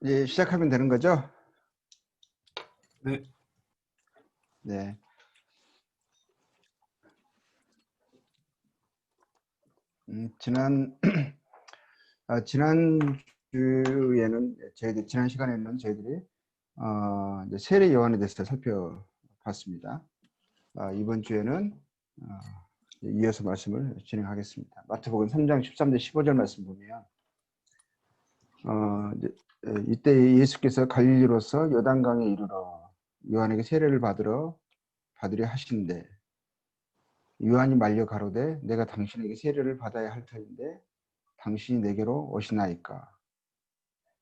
이제 시작하면 되는 거죠? 네. 네. 지난 주에는 지난 시간에는 저희들이 이제 세례 요한에 대해서 살펴봤습니다. 이번 주에는 이어서 말씀을 진행하겠습니다. 마태복음 3장 13절 15절 말씀 보면 이때 예수께서 갈릴리로서 요단강에 이르러 요한에게 세례를 받으려 하시는데 요한이 말려 가로되 내가 당신에게 세례를 받아야 할 터인데 당신이 내게로 오시나이까.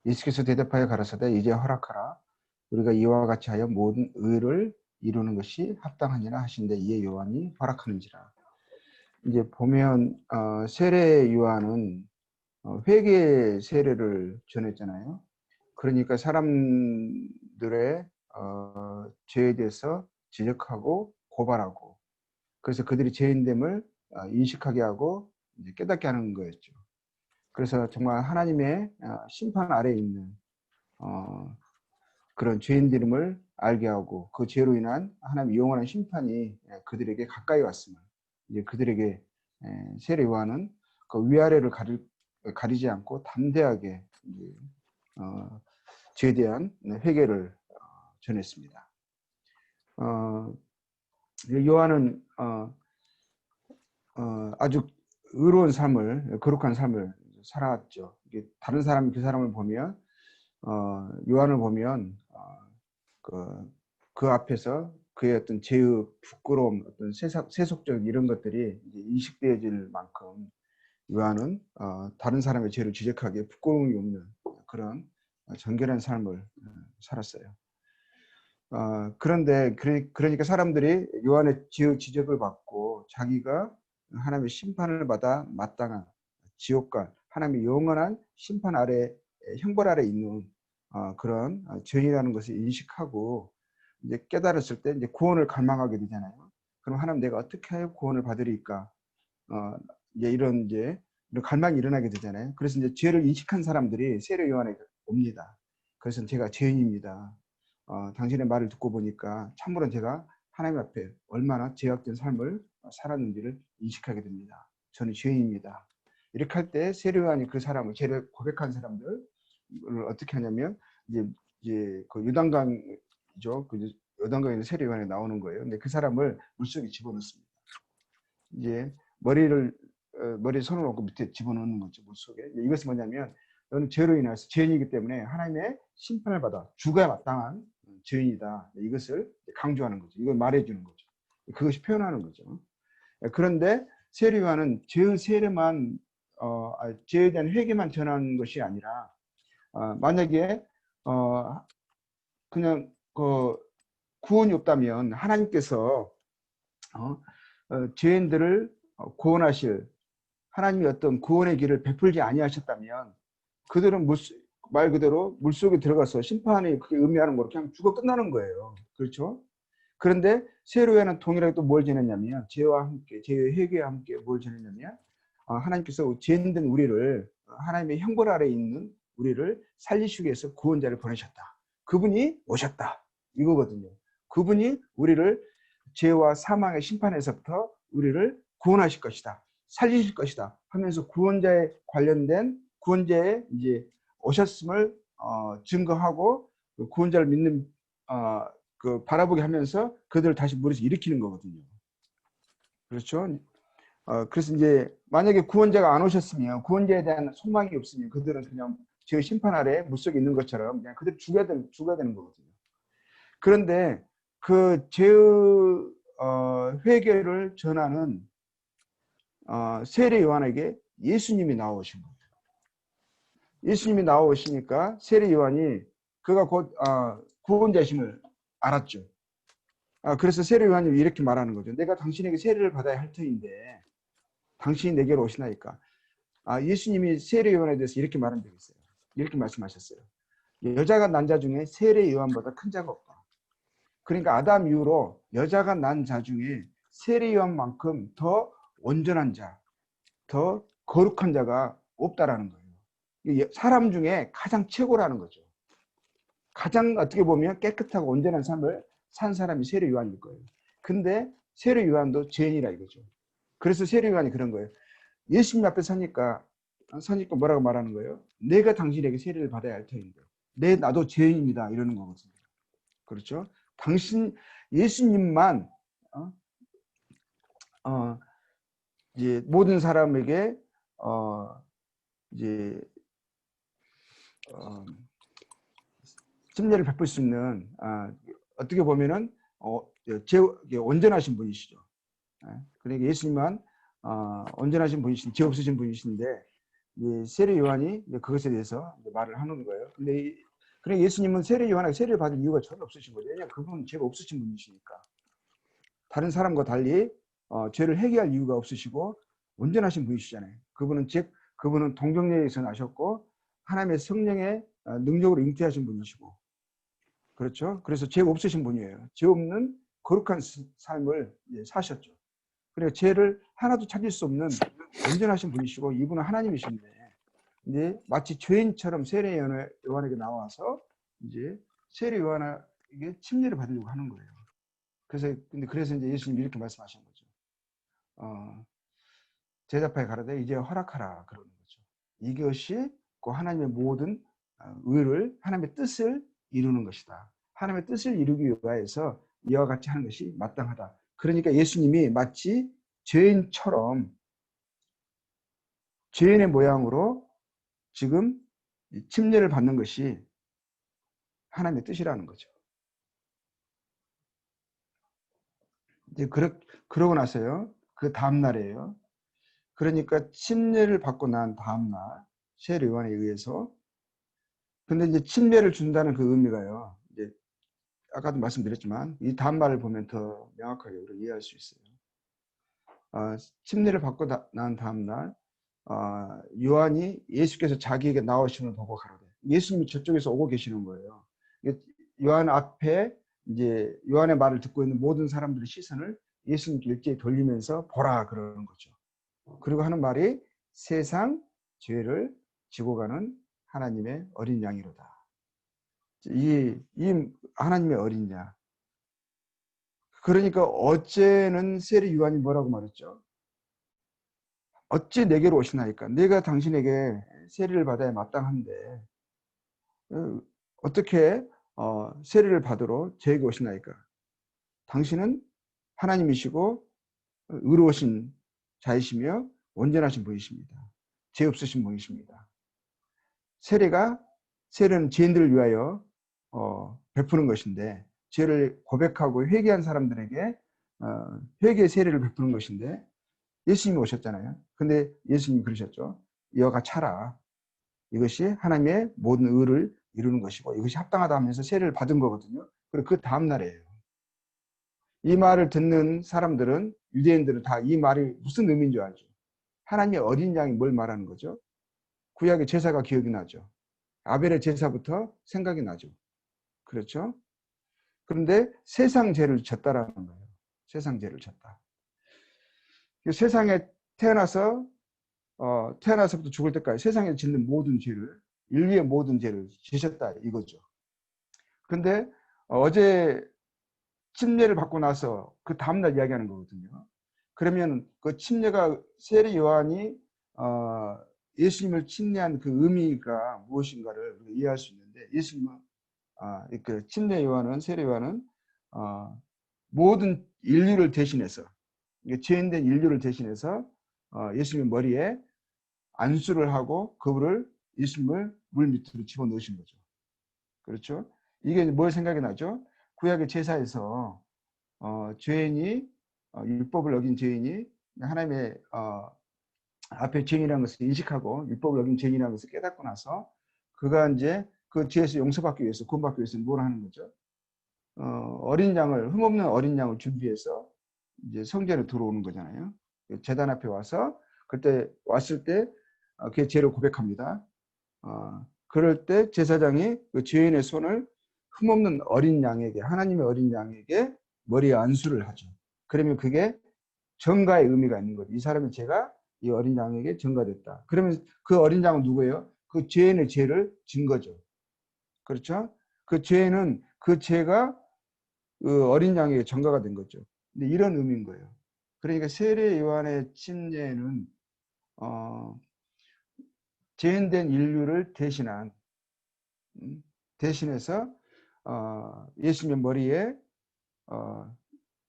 예수께서 대답하여 가라사대 이제 허락하라. 우리가 이와 같이 하여 모든 의를 이루는 것이 합당하니라 하신데 이에 요한이 허락하는지라. 이제 보면 세례 요한은 회개 세례를 전했잖아요. 그러니까 사람들의 죄에 대해서 지적하고 고발하고 그래서 그들이 죄인됨을 인식하게 하고 이제 깨닫게 하는 거였죠. 그래서 정말 하나님의 심판 아래에 있는 그런 죄인됨을 알게 하고 그 죄로 인한 하나님의 영원한 심판이 그들에게 가까이 왔음을 이제 그들에게 세례 요한은 그 위아래를 가리지 않고 담대하게 죄에 대한 회개를 전했습니다. 요한은 아주 의로운 삶을, 거룩한 삶을 살았죠. 다른 사람이 그 사람을 보면 요한을 보면 그 앞에서 그의 어떤 죄의 부끄러움, 어떤 세속적 이런 것들이 이제 인식되어질 만큼 요한은 다른 사람의 죄를 지적하기에 부끄러움이 없는 그런 정결한 삶을 살았어요. 그런데 그러니까 사람들이 요한의 죄의 지적을 받고 자기가 하나님의 심판을 받아 마땅한 지옥과 하나님의 영원한 심판 아래 형벌 아래 있는 그런 죄인이라는 것을 인식하고 이제 깨달았을 때 이제 구원을 갈망하게 되잖아요. 그럼 하나님 내가 어떻게 하여 구원을 받으리까? 이제 이런 갈망이 일어나게 되잖아요. 그래서 이제 죄를 인식한 사람들이 세례 요한에게 옵니다. 그래서 제가 죄인입니다. 당신의 말을 듣고 보니까 참으로 제가 하나님 앞에 얼마나 죄악된 삶을 살았는지를 인식하게 됩니다. 저는 죄인입니다. 이렇게 할 때 세례 요한이 그 사람을 죄를 고백한 사람들을 어떻게 하냐면 이제 그 요단강이죠. 그 요단강에서 세례 요한이 나오는 거예요. 근데 그 사람을 물속에 집어넣습니다. 이제 머리에 손을 얹고 밑에 집어넣는 거죠. 물속에. 이것이 뭐냐면 너는 죄로 인해서 죄인이기 때문에 하나님의 심판을 받아 죽어야 마땅한 죄인이다. 이것을 강조하는 거죠. 이걸 말해주는 거죠. 그것이 표현하는 거죠. 그런데 세례 요한은 죄의 세례만 죄에 대한 회개만 전하는 것이 아니라 만약에 그냥 그 구원이 없다면 하나님께서 죄인들을 구원하실 하나님이 어떤 구원의 길을 베풀지 아니하셨다면 그들은 말 그대로 물속에 들어가서 심판이 그게 의미하는 거로 그냥 죽어 끝나는 거예요. 그렇죠? 그런데 세례 요한은 동일하게 또 뭘 전했냐면 죄와 함께 죄의 회개와 함께 뭘 전했냐면 하나님께서 죄인된 우리를 하나님의 형벌 아래 있는 우리를 살리시기 위해서 구원자를 보내셨다. 그분이 오셨다. 이거거든요. 그분이 우리를 죄와 사망의 심판에서부터 우리를 구원하실 것이다. 살리실 것이다. 하면서 구원자에 관련된 구원자의 이제 오셨음을 증거하고 그 구원자를 믿는 그 바라보게 하면서 그들을 다시 물에서 일으키는 거거든요. 그렇죠? 그래서 이제 만약에 구원자가 안 오셨으면 구원자에 대한 소망이 없으면 그들은 그냥 죄의 심판 아래 물속에 있는 것처럼 그냥 그들 죽어야 되는 거거든요. 그런데 그 죄의 회개를 전하는 세례 요한에게 예수님이 나오신 거예요. 예수님이 나오시니까 세례 요한이 그가 곧 구원자심을 알았죠. 그래서 세례 요한이 이렇게 말하는 거죠. 내가 당신에게 세례를 받아야 할 터인데 당신이 내게로 오시나이까. 예수님이 세례 요한에 대해서 이렇게 말한 적이 있어요. 이렇게 말씀하셨어요. 여자가 난 자 중에 세례 요한보다 큰 자가 없다. 그러니까 아담 이후로 여자가 난 자 중에 세례 요한만큼 더 온전한 자, 더 거룩한 자가 없다라는 거예요. 사람 중에 가장 최고라는 거죠. 가장 어떻게 보면 깨끗하고 온전한 삶을 산 사람이 세례 요한일 거예요. 근데 세례 요한도 죄인이라 이거죠. 그래서 세례 요한이 그런 거예요. 예수님 앞에 서니까 뭐라고 말하는 거예요? 내가 당신에게 세례를 받아야 할 터인데 나도 죄인입니다 이러는 거거든요. 그렇죠? 당신 예수님만 어, 이제 모든 사람에게 이제 침례를 베풀 수 있는 어떻게 보면은 온전하신 분이시죠. 그러니까 예수님만 온전하신 분이신 죄 없으신 분이신데 세례 요한이 그것에 대해서 말을 하는 거예요. 근데 그러니까 예수님은 세례 요한에게 세례를 받을 이유가 전혀 없으신 거죠. 왜냐하면 그분은 죄가 없으신 분이시니까. 다른 사람과 달리 죄를 회개할 이유가 없으시고 온전하신 분이시잖아요. 그분은 동정녀에서 나셨고 하나님의 성령의 능력으로 잉태하신 분이시고 그렇죠. 그래서 죄가 없으신 분이에요. 죄 없는 거룩한 삶을 사셨죠. 그래서 죄를 하나도 찾을 수 없는 온전하신 분이시고 이분은 하나님이신데 이제 마치 죄인처럼 세례 요한에게 나와서 이제 세례 요한에게 침례를 받으려고 하는 거예요. 그래서 이제 예수님이 이렇게 말씀하신 거죠. 제자파에 가라되 이제 허락하라 그러는 거죠. 이것이 그 하나님의 모든 의를 하나님의 뜻을 이루는 것이다. 하나님의 뜻을 이루기 위하여서 이와 같이 하는 것이 마땅하다. 그러니까 예수님이 마치 죄인처럼 죄인의 모양으로 지금 침례를 받는 것이 하나님의 뜻이라는 거죠. 이제 그러고 나서요. 그 다음 날이에요. 그러니까 침례를 받고 난 다음 날 세례 요한에 의해서 근데 이제 침례를 준다는 그 의미가요. 이제 아까도 말씀드렸지만 이 다음 말을 보면 더 명확하게 우리가 이해할 수 있어요. 침례를 받고 난 다음 날 요한이 예수께서 자기에게 나오시는 걸 보고 가라되 예수님이 저쪽에서 오고 계시는 거예요. 요한 앞에 이제 요한의 말을 듣고 있는 모든 사람들의 시선을 예수님께 일제히 돌리면서 보라 그러는 거죠. 그리고 하는 말이 세상 죄를 지고 가는 하나님의 어린 양이로다. 이 하나님의 어린 양. 그러니까 어째는 세례 요한이 뭐라고 말했죠? 어째 내게로 오시나이까? 내가 당신에게 세례를 받아야 마땅한데 어떻게 세례를 받으러 저에게 오시나이까? 당신은 하나님이시고 의로우신 자이시며 온전하신 분이십니다. 죄 없으신 분이십니다. 세례는 죄인들을 위하여 베푸는 것인데 죄를 고백하고 회개한 사람들에게 회개의 세례를 베푸는 것인데 예수님이 오셨잖아요. 근데 예수님이 그러셨죠. 여가 차라. 이것이 하나님의 모든 의를 이루는 것이고 이것이 합당하다 하면서 세례를 받은 거거든요. 그리고 그 다음 날이에요. 이 말을 듣는 사람들은 유대인들은 다 이 말이 무슨 의미인 줄 알죠. 하나님의 어린 양이 뭘 말하는 거죠? 구약의 제사가 기억이 나죠. 아벨의 제사부터 생각이 나죠. 그렇죠? 그런데 세상 죄를 졌다라는 거예요. 세상 죄를 졌다. 세상에 태어나서부터 죽을 때까지 세상에 짓는 모든 죄를 인류의 모든 죄를 지셨다 이거죠. 근데 어제 침례를 받고 나서 그 다음날 이야기하는 거거든요. 그러면 그 침례가 세례 요한이 예수님을 침례한 그 의미가 무엇인가를 이해할 수 있는데 예수님은 그 침례 요한은 세례 요한은 모든 인류를 대신해서 죄인된 인류를 대신해서 예수님의 머리에 안수를 하고 그분을 예수님을 물 밑으로 집어넣으신 거죠. 그렇죠? 이게 뭘 생각이 나죠? 구약의 제사에서 죄인이 율법을 어긴 죄인이 하나님의 앞에 죄인이라는 것을 인식하고 율법을 어긴 죄인이라는 것을 깨닫고 나서 그가 이제 그 죄에서 용서받기 위해서 구원받기 위해서 뭘 하는 거죠? 흠없는 어린 양을 준비해서 이제 성전에 들어오는 거잖아요. 제단 앞에 와서 그때 왔을 때 그의 죄를 고백합니다. 그럴 때 제사장이 그 죄인의 손을 흠없는 어린 양에게 하나님의 어린 양에게 머리에 안수를 하죠. 그러면 그게 전가의 의미가 있는 거죠. 이 사람의 죄가 이 어린 양에게 전가됐다. 그러면 그 어린 양은 누구예요? 그 죄인의 죄를 진 거죠. 그렇죠? 그 죄는 그 죄가 그 어린 양에게 전가가 된 거죠. 근데 이런 의미인 거예요. 그러니까 세례 요한의 침례는 죄인된 인류를 대신한 대신해서 예수님의 머리에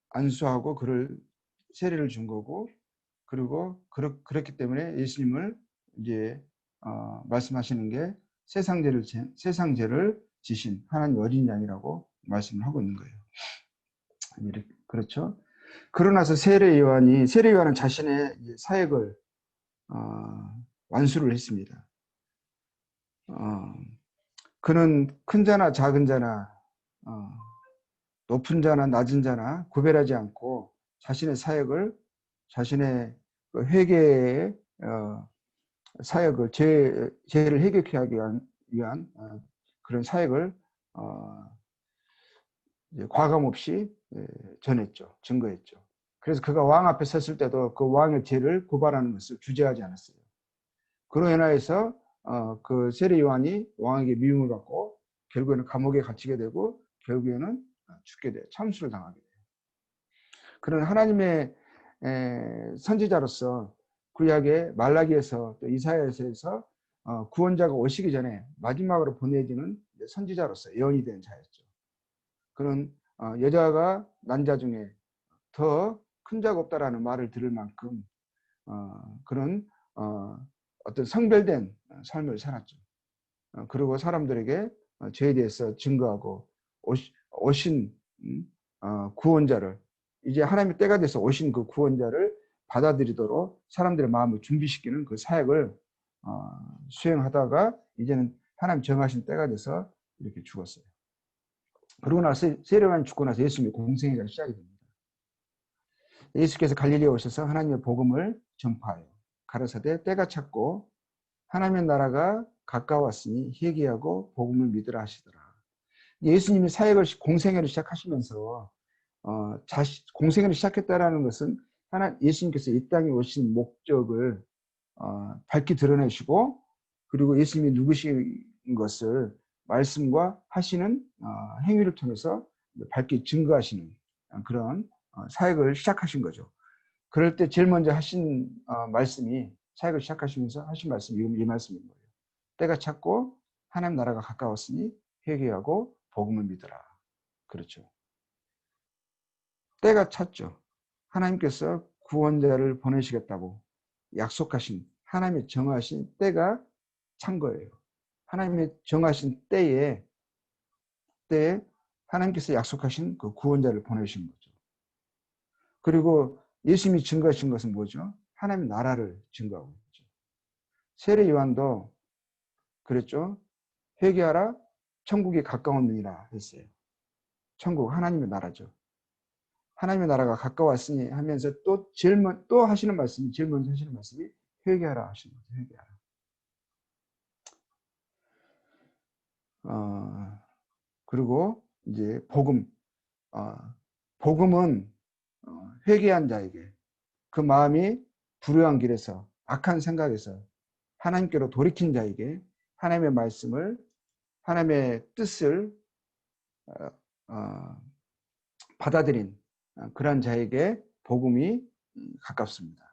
안수하고 그를 세례를 준 거고, 그리고 그렇기 때문에 예수님을 이제 말씀하시는 게 세상 죄를 지신 하나님 어린 양이라고 말씀을 하고 있는 거예요. 이렇게, 그렇죠. 그러나서 세례 요한은 자신의 사역을 완수를 했습니다. 그는 큰 자나 작은 자나 높은 자나 낮은 자나 구별하지 않고 자신의 사역을, 자신의 회개의 사역을, 죄를 해결케 하기 위한 그런 사역을 과감 없이 전했죠. 증거했죠. 그래서 그가 왕 앞에 섰을 때도 그 왕의 죄를 고발하는 것을 주저하지 않았어요. 그로 인하여서 그 세례 요한이 왕에게 미움을 받고 결국에는 감옥에 갇히게 되고 결국에는 죽게 돼요. 참수를 당하게 돼요. 그런 하나님의 선지자로서 구약의 말라기에서 또 이사야에서 구원자가 오시기 전에 마지막으로 보내지는 선지자로서 예언이 된 자였죠. 그런 여자가 난 자 중에 더 큰 자가 없다라는 말을 들을 만큼 그런 어떤 성별된 삶을 살았죠. 그리고 사람들에게 죄에 대해서 증거하고 오신 구원자를, 이제 하나님의 때가 돼서 오신 그 구원자를 받아들이도록 사람들의 마음을 준비시키는 그 사역을 수행하다가 이제는 하나님 정하신 때가 돼서 이렇게 죽었어요. 그러고 나서 세례 요한이 죽고 나서 예수님의 공생애가 시작이 됩니다. 예수께서 갈릴리에 오셔서 하나님의 복음을 전파하여 가라사대 때가 찼고 하나님의 나라가 가까웠으니 회개하고 복음을 믿으라 하시더라. 예수님이 사역을 공생애를 시작하시면서 공생애를 시작했다라는 것은 예수님께서 이 땅에 오신 목적을 밝히 드러내시고, 그리고 예수님이 누구신 것을 말씀과 하시는 행위를 통해서 밝히 증거하시는 그런 사역을 시작하신 거죠. 그럴 때 제일 먼저 하신 말씀이, 사역을 시작하시면서 하신 말씀이 이 말씀인 거예요. 때가 찼고 하나님 나라가 가까웠으니 회개하고 복음을 믿으라. 그렇죠. 때가 찼죠. 하나님께서 구원자를 보내시겠다고 약속하신, 하나님의 정하신 때가 찬 거예요. 하나님의 정하신 때에 하나님께서 약속하신 그 구원자를 보내신 거죠. 그리고 예수님이 증거하신 것은 뭐죠? 하나님의 나라를 증거하고 있죠. 세례 요한도 그랬죠. 회개하라, 천국이 가까웠느니라 했어요. 천국, 하나님의 나라죠. 하나님의 나라가 가까웠으니 하면서 또 하시는 말씀이, 제일 먼저 하시는 말씀이 회개하라 하시는 거죠. 회개하라. 그리고 이제 복음은 회개한 자에게, 그 마음이 불의한 길에서, 악한 생각에서 하나님께로 돌이킨 자에게 하나님의 말씀을, 하나님의 뜻을 받아들인 그런 자에게 복음이 가깝습니다.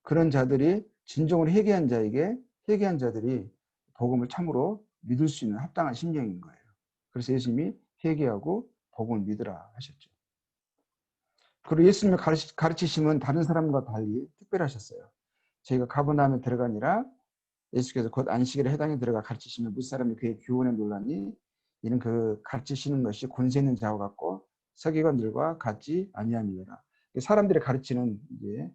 그런 자들이 진정으로 회개한 자들이 복음을 참으로 믿을 수 있는 합당한 심령인 거예요. 그래서 예수님이 회개하고 복음을 믿으라 하셨죠. 그리고 예수님의 가르치심은 다른 사람과 달리 특별하셨어요. 저희가 가버나움에 들어가니라 예수께서 곧 안식일에 해당에 들어가 가르치시면 무사람이 그의 교훈에 놀라니 이는 그 가르치시는 것이 권세 있는 자와 같고 서기관들과 같지 아니함이라. 사람들의 가르치는 이제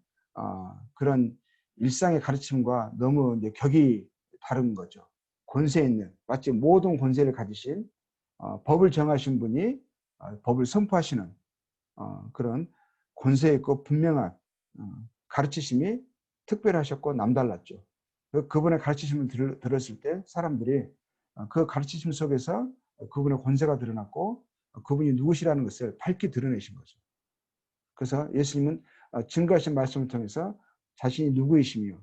그런 일상의 가르침과 너무 이제 격이 다른 거죠. 권세 있는, 마치 모든 권세를 가지신 법을 정하신 분이 법을 선포하시는 그런 권세 있고 분명한 가르치심이 특별하셨고 남달랐죠. 그분의 가르치심을 들었을 때 사람들이 그 가르치심 속에서 그분의 권세가 드러났고 그분이 누구시라는 것을 밝히 드러내신 거죠. 그래서 예수님은 증거하신 말씀을 통해서 자신이 누구이시며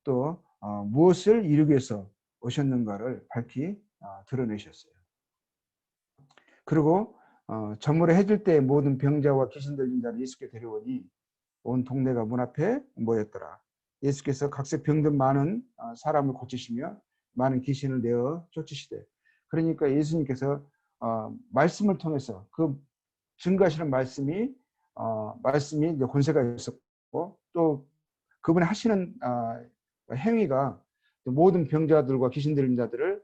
또 무엇을 이루기 위해서 오셨는가를 밝히 드러내셨어요. 그리고 저물어 해질 때 모든 병자와 귀신 들린 자를 예수께 데려오니 온 동네가 문 앞에 모였더라. 예수께서 각색 병든 많은 사람을 고치시며 많은 귀신을 내어 쫓으시되, 그러니까 예수님께서 말씀을 통해서 그 증거하시는 말씀이 이제 권세가 있었고, 또 그분이 하시는 행위가 모든 병자들과 귀신 들린 자들을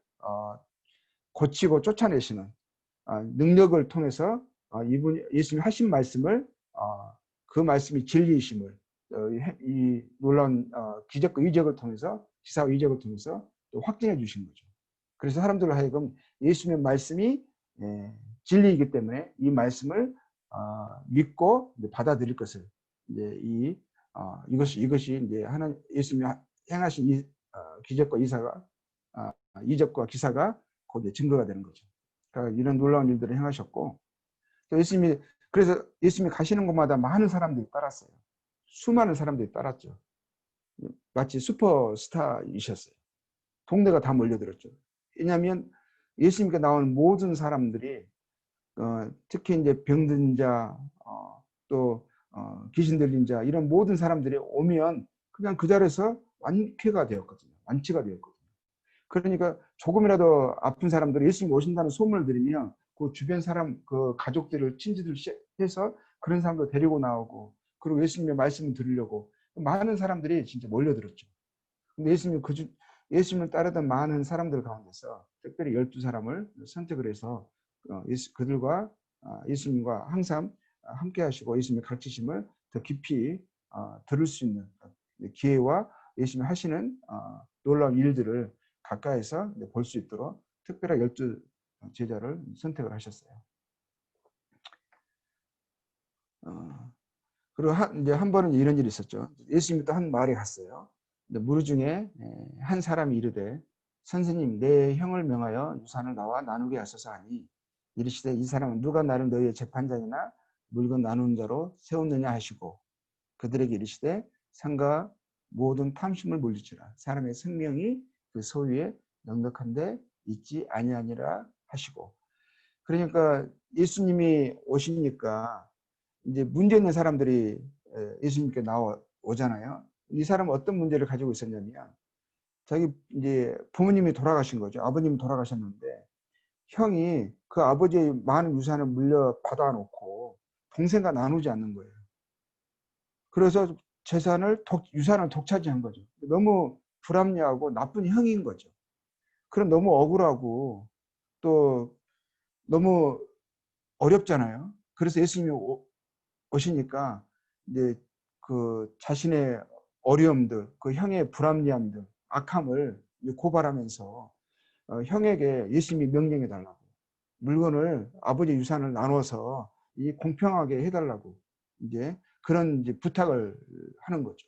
고치고 쫓아내시는 능력을 통해서 예수님이 하신 말씀을 그 말씀이 진리이심을 이 놀라운 기적과 이적을 통해서, 기사와 이적을 통해서 또 확증해 주신 거죠. 그래서 사람들로 하여금 예수님의 말씀이 진리이기 때문에 이 말씀을 믿고 받아들일 것을, 이제 이것이 이제 하나님 예수님이 행하신 이 기적과 이적과 기사가 거기에 증거가 되는 거죠. 그러니까 이런 놀라운 일들을 행하셨고, 그래서 예수님이 가시는 곳마다 많은 사람들이 따랐어요. 수많은 사람들이 따랐죠. 마치 슈퍼스타이셨어요. 동네가 다 몰려들었죠. 왜냐하면 예수님께 나오는 모든 사람들이 특히 이제 병든 자, 또 귀신 들린 자, 이런 모든 사람들이 오면 그냥 그 자리에서 완쾌가 되었거든요. 완치가 되었거든요. 그러니까 조금이라도 아픈 사람들이 예수님 오신다는 소문을 들으면 그 주변 사람, 그 가족들을, 친지들 해서 그런 사람들 데리고 나오고, 그리고 예수님의 말씀을 들으려고 많은 사람들이 진짜 몰려들었죠. 근데 예수님을 따르던 많은 사람들 가운데서 특별히 12사람을 선택을 해서 그들과 예수님과 항상 함께 하시고 예수님의 가르치심을 더 깊이 들을 수 있는 기회와 예수님이 하시는 놀라운 일들을 가까이서 볼 수 있도록 특별한 12제자를 선택을 하셨어요. 그리고 이제 한 번은 이런 일이 있었죠. 예수님이 또 한 마을에 갔어요. 무리 중에 한 사람이 이르되, 선생님, 내 형을 명하여 유산을 나와 나누게 하소서 하니, 이르시되, 이 사람은 누가 나를 너희의 재판장이나 물건 나누는 자로 세웠느냐 하시고, 그들에게 이르시되, 상가 모든 탐심을 물리치라. 사람의 생명이 그 소유에 넉넉한데 있지 아니하니라 하시고. 그러니까 예수님이 오시니까 이제 문제 있는 사람들이 예수님께 나오잖아요. 이 사람은 어떤 문제를 가지고 있었냐면, 자기 이제 부모님이 돌아가신 거죠. 아버님이 돌아가셨는데 형이 그 아버지의 많은 유산을 물려받아 놓고 동생과 나누지 않는 거예요. 그래서 유산을 독차지한 거죠. 너무 불합리하고 나쁜 형인 거죠. 그럼 너무 억울하고 또 너무 어렵잖아요. 그래서 예수님이 오시니까 이제 그 자신의 어려움들, 그 형의 불합리함들, 악함을 고발하면서 형에게 예수님이 명령해 달라고, 물건을, 아버지 유산을 나눠서 이 공평하게 해달라고 이제 그런 이제 부탁을 하는 거죠.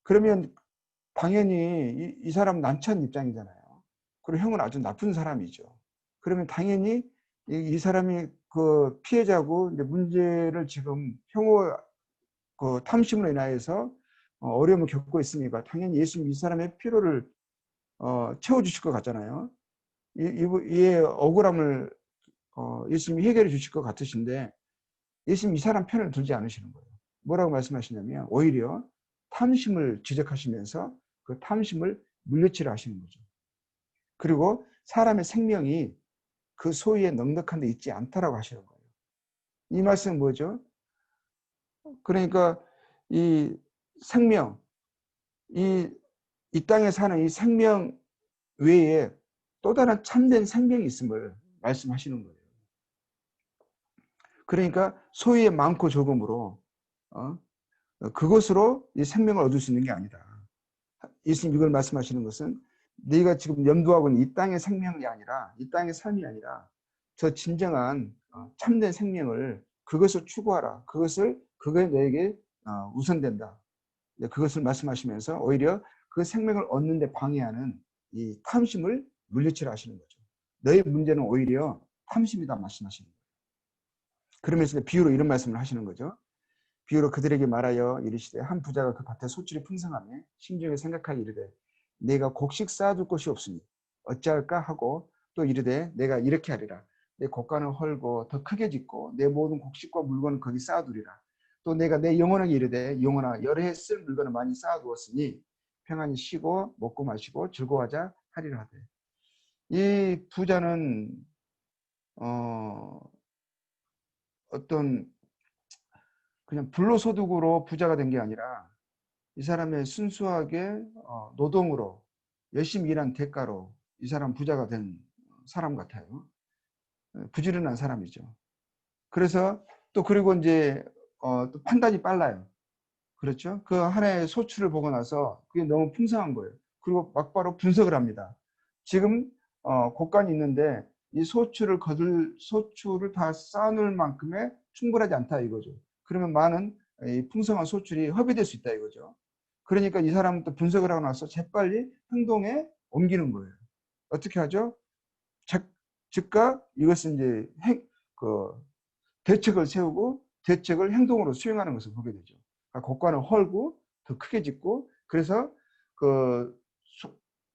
그러면 당연히 이 사람 난처한 입장이잖아요. 그리고 형은 아주 나쁜 사람이죠. 그러면 당연히 이 사람이 그 피해자고 이제 문제를 지금 형의 그 탐심으로 인하여서 어려움을 겪고 있으니까 당연히 예수님 이 사람의 필요를 채워주실 것 같잖아요. 이의 억울함을 예수님이 해결해 주실 것 같으신데 예수님 이 사람 편을 들지 않으시는 거예요. 뭐라고 말씀하시냐면 오히려 탐심을 지적하시면서 그 탐심을 물리치려 하시는 거죠. 그리고 사람의 생명이 그 소유에 넉넉한 데 있지 않다라고 하시는 거예요. 이 말씀은 뭐죠? 그러니까 이 생명, 이 땅에 사는 이 생명 외에 또 다른 참된 생명이 있음을 말씀하시는 거예요. 그러니까 소유의 많고 적음으로 그것으로 이 생명을 얻을 수 있는 게 아니다. 예수님 이걸 말씀하시는 것은 네가 지금 염두하고 있는 이 땅의 생명이 아니라, 이 땅의 삶이 아니라 저 진정한 참된 생명을, 그것을 추구하라. 그거에 너에게 우선된다. 그것을 말씀하시면서 오히려 그 생명을 얻는 데 방해하는 이 탐심을 물리치라 하시는 거죠. 너의 문제는 오히려 탐심이다 말씀하시는 거예요. 그러면서 비유로 이런 말씀을 하시는 거죠. 비유로 그들에게 말하여 이르시되, 한 부자가 그 밭에 소출이 풍성하며 심중에 생각하여 이르되, 내가 곡식 쌓아둘 곳이 없으니 어찌할까 하고, 또 이르되 내가 이렇게 하리라. 내 곡간을 헐고 더 크게 짓고 내 모든 곡식과 물건을 거기 쌓아두리라. 또 내가 내 영혼에게 이르되 영혼아 여러 해 쓸 물건을 많이 쌓아두었으니 평안히 쉬고 먹고 마시고 즐거워하자 하리라 하되. 이 부자는 어떤 그냥 불로소득으로 부자가 된 게 아니라 이 사람의 순수하게 노동으로 열심히 일한 대가로 이 사람 부자가 된 사람 같아요. 부지런한 사람이죠. 그래서 또 그리고 이제 또 판단이 빨라요. 그렇죠? 그 하나의 소출을 보고 나서 그게 너무 풍성한 거예요. 그리고 막바로 분석을 합니다. 지금 곡간이 있는데 이 소출을 다 쌓아놓을 만큼의 충분하지 않다 이거죠. 그러면 많은 이 풍성한 소출이 허비될 수 있다 이거죠. 그러니까 이 사람은 또 분석을 하고 나서 재빨리 행동에 옮기는 거예요. 어떻게 하죠? 즉각 이것은 이제 그 대책을 세우고 대책을 행동으로 수행하는 것을 보게 되죠. 그러니까 곡간을 헐고 더 크게 짓고 그래서 그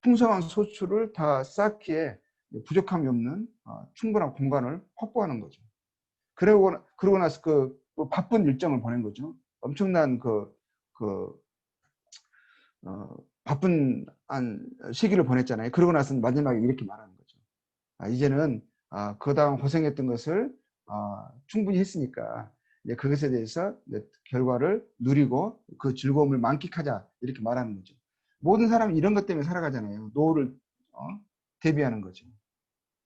풍성한 소출을 다 쌓기에 부족함이 없는 충분한 공간을 확보하는 거죠. 그러고 나서 바쁜 일정을 보낸 거죠. 엄청난 바쁜 시기를 보냈잖아요. 그러고 나서 마지막에 이렇게 말하는 거죠. 이제는 그동안 고생했던 것을 충분히 했으니까 이제 그것에 대해서 결과를 누리고 그 즐거움을 만끽하자 이렇게 말하는 거죠. 모든 사람이 이런 것 때문에 살아가잖아요. 노후를 대비하는 거죠.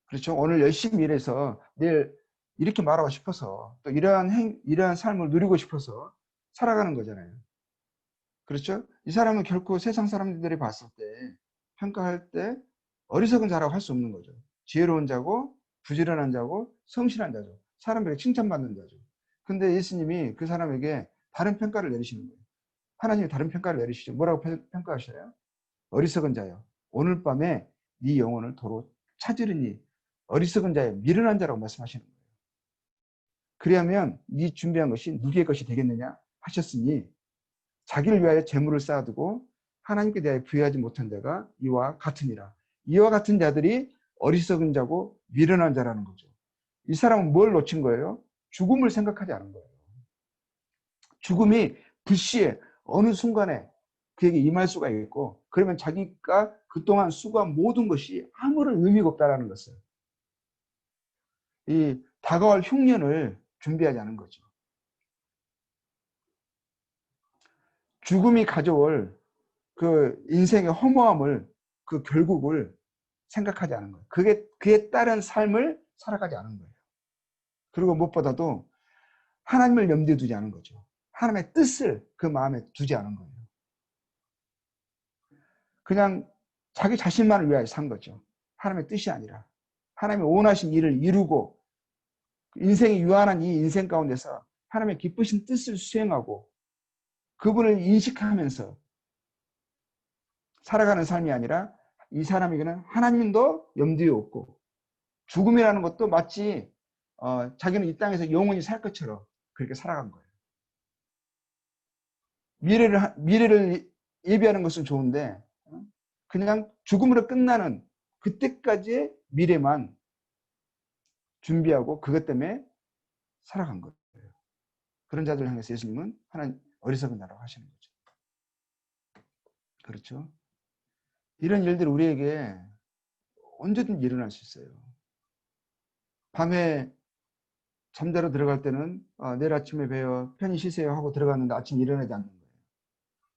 그렇죠. 오늘 열심히 일해서 내일 이렇게 말하고 싶어서 또 이러한 삶을 누리고 싶어서 살아가는 거잖아요. 그렇죠. 이 사람은 결코 세상 사람들이 봤을 때 평가할 때 어리석은 자라고 할 수 없는 거죠. 지혜로운 자고 부지런한 자고 성실한 자죠. 사람에게 칭찬받는 자죠. 근데 예수님이 그 사람에게 다른 평가를 내리시는 거예요. 하나님이 다른 평가를 내리시죠. 뭐라고 평가하셔요? 어리석은 자요. 오늘 밤에 네 영혼을 도로 찾으리니 어리석은 자요. 미련한 자라고 말씀하시는 거예요. 그리하면 네 준비한 것이 누구의 것이 되겠느냐 하셨으니 자기를 위하여 재물을 쌓아두고 하나님께 대하여 부여하지 못한 자가 이와 같으니라. 이와 같은 자들이 어리석은 자고 미련한 자라는 거죠. 이 사람은 뭘 놓친 거예요? 죽음을 생각하지 않은 거예요. 죽음이 불시에 어느 순간에 그에게 임할 수가 있고 그러면 자기가 그동안 수고한 모든 것이 아무런 의미가 없다는 것을 이 다가올 흉년을 준비하지 않은 거죠. 죽음이 가져올 그 인생의 허무함을 그 결국을 생각하지 않은 거예요. 그에 따른 삶을 살아가지 않은 거예요. 그리고 무엇보다도 하나님을 염두에 두지 않은 거죠. 하나님의 뜻을 그 마음에 두지 않은 거예요. 그냥 자기 자신만을 위하여 산 거죠. 하나님의 뜻이 아니라 하나님의 원하신 일을 이루고 인생이 유한한 이 인생 가운데서 하나님의 기쁘신 뜻을 수행하고 그분을 인식하면서 살아가는 삶이 아니라 이 사람에게는 하나님도 염두에 없고 죽음이라는 것도 마치 자기는 이 땅에서 영원히 살 것처럼 그렇게 살아간 거예요. 미래를 예비하는 것은 좋은데 그냥 죽음으로 끝나는 그때까지의 미래만 준비하고 그것 때문에 살아간 거예요. 그런 자들을 향해서 예수님은 하나님 어리석은 자라고 하시는 거죠. 그렇죠? 이런 일들이 우리에게 언제든 일어날 수 있어요. 밤에 잠자러 들어갈 때는 내일 아침에 뵈요. 편히 쉬세요 하고 들어갔는데 아침에 일어나지 않는 거예요.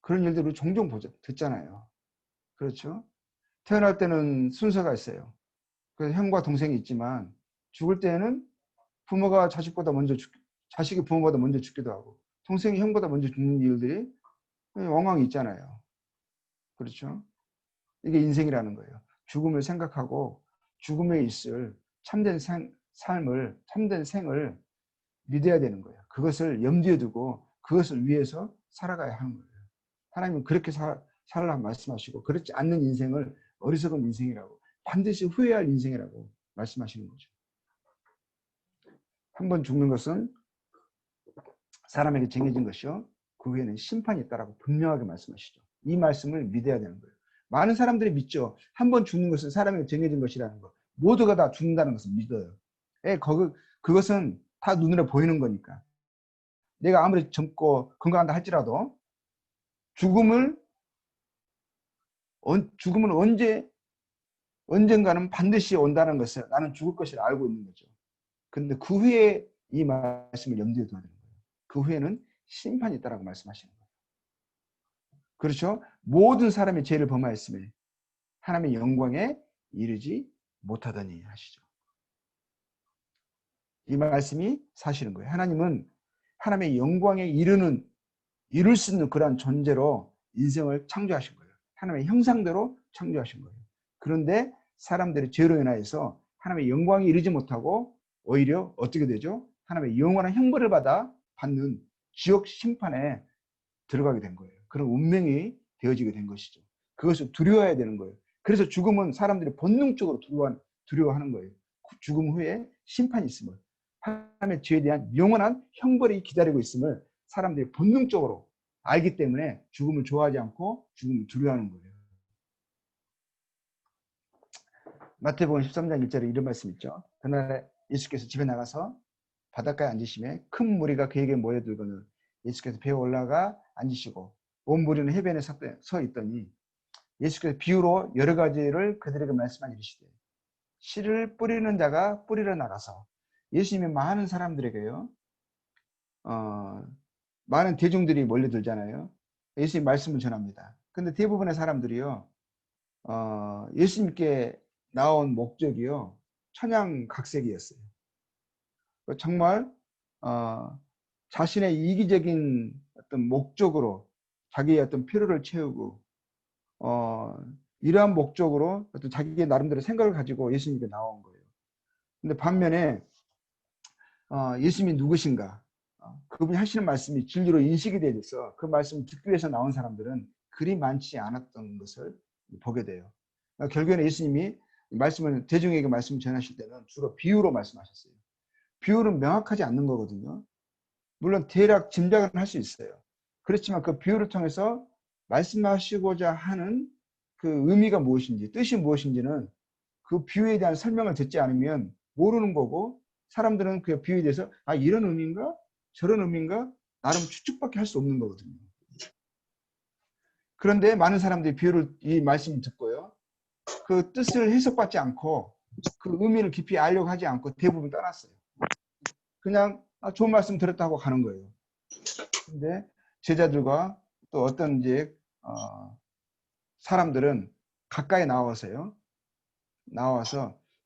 그런 일들을 종종 듣잖아요. 그렇죠? 태어날 때는 순서가 있어요. 그래서 형과 동생이 있지만 죽을 때는 부모가 자식이 부모보다 먼저 죽기도 하고 동생이 형보다 먼저 죽는 일들이 왕왕 있잖아요. 그렇죠? 이게 인생이라는 거예요. 죽음을 생각하고 죽음에 있을 참된 삶을 참된 생을 믿어야 되는 거예요. 그것을 염두에 두고 그것을 위해서 살아가야 하는 거예요. 하나님은 그렇게 살아라 말씀하시고 그렇지 않는 인생을 어리석은 인생이라고 반드시 후회할 인생이라고 말씀하시는 거죠. 한 번 죽는 것은 사람에게 정해진 것이요. 그 후에는 심판이 있다라고 분명하게 말씀하시죠. 이 말씀을 믿어야 되는 거예요. 많은 사람들이 믿죠. 한 번 죽는 것은 사람에게 정해진 것이라는 거. 모두가 다 죽는다는 것을 믿어요. 예, 그것은 다 눈으로 보이는 거니까. 내가 아무리 젊고 건강한다 할지라도 죽음을 죽음은 언젠가는 반드시 온다는 것을 나는 죽을 것을 알고 있는 거죠. 근데 그 후에 이 말씀을 염두에 둬야 되는 거예요. 그 후에는 심판이 있다라고 말씀하시는 거예요. 그렇죠? 모든 사람이 죄를 범하였음에 하나님의 영광에 이르지 못하더니 하시죠. 이 말씀이 사실인 거예요. 하나님은 하나님의 영광에 이룰 수 있는 그러한 존재로 인생을 창조하신 거예요. 하나님의 형상대로 창조하신 거예요. 그런데 사람들의 죄로 인하여서 하나님의 영광에 이르지 못하고 오히려 어떻게 되죠? 하나님의 영원한 형벌을 받는 지옥 심판에 들어가게 된 거예요. 그런 운명이 되어지게 된 것이죠. 그것을 두려워해야 되는 거예요. 그래서 죽음은 사람들이 본능적으로 두려워하는 거예요. 죽음 후에 심판이 있음을, 하나님의 죄에 대한 영원한 형벌이 기다리고 있음을 사람들이 본능적으로 알기 때문에 죽음을 좋아하지 않고 죽음을 두려워하는 거예요. 마태복음 13장 1절에 이런 말씀 있죠. 그날 예수께서 집에 나가서 바닷가에 앉으시매 큰 무리가 그에게 모여들거늘 예수께서 배에 올라가 앉으시고 온 무리는 해변에 서 있더니 예수께서 비유로 여러 가지를 그들에게 말씀하여 이르시되 씨를 뿌리는 자가 뿌리러 나가서 예수님이 많은 사람들에게요. 많은 대중들이 몰려들잖아요. 예수님 말씀을 전합니다. 근데 대부분의 사람들이요. 예수님께 나온 목적이요. 천양각색이었어요. 정말 자신의 이기적인 어떤 목적으로 자기의 어떤 필요를 채우고 이러한 목적으로 어떤 자기의 나름대로 생각을 가지고 예수님께 나온 거예요. 근데 반면에 예수님이 누구신가? 그분이 하시는 말씀이 진리로 인식이 되어서 그 말씀을 듣기 위해서 나온 사람들은 그리 많지 않았던 것을 보게 돼요. 결국에는 예수님이 말씀을 대중에게 말씀을 전하실 때는 주로 비유로 말씀하셨어요. 비유는 명확하지 않는 거거든요. 물론 대략 짐작은 할 수 있어요. 그렇지만 그 비유를 통해서 말씀하시고자 하는 그 의미가 무엇인지, 뜻이 무엇인지는 그 비유에 대한 설명을 듣지 않으면 모르는 거고, 사람들은 그 비유에 대해서 이런 의미인가? 저런 의미인가? 나름 추측밖에 할 수 없는 거거든요. 그런데 많은 사람들이 이 말씀을 듣고요. 그 뜻을 해석받지 않고 그 의미를 깊이 알려고 하지 않고 대부분 떠났어요. 그냥 좋은 말씀 들었다고 가는 거예요. 근데 제자들과 또 어떤 이제 사람들은 가까이 나와서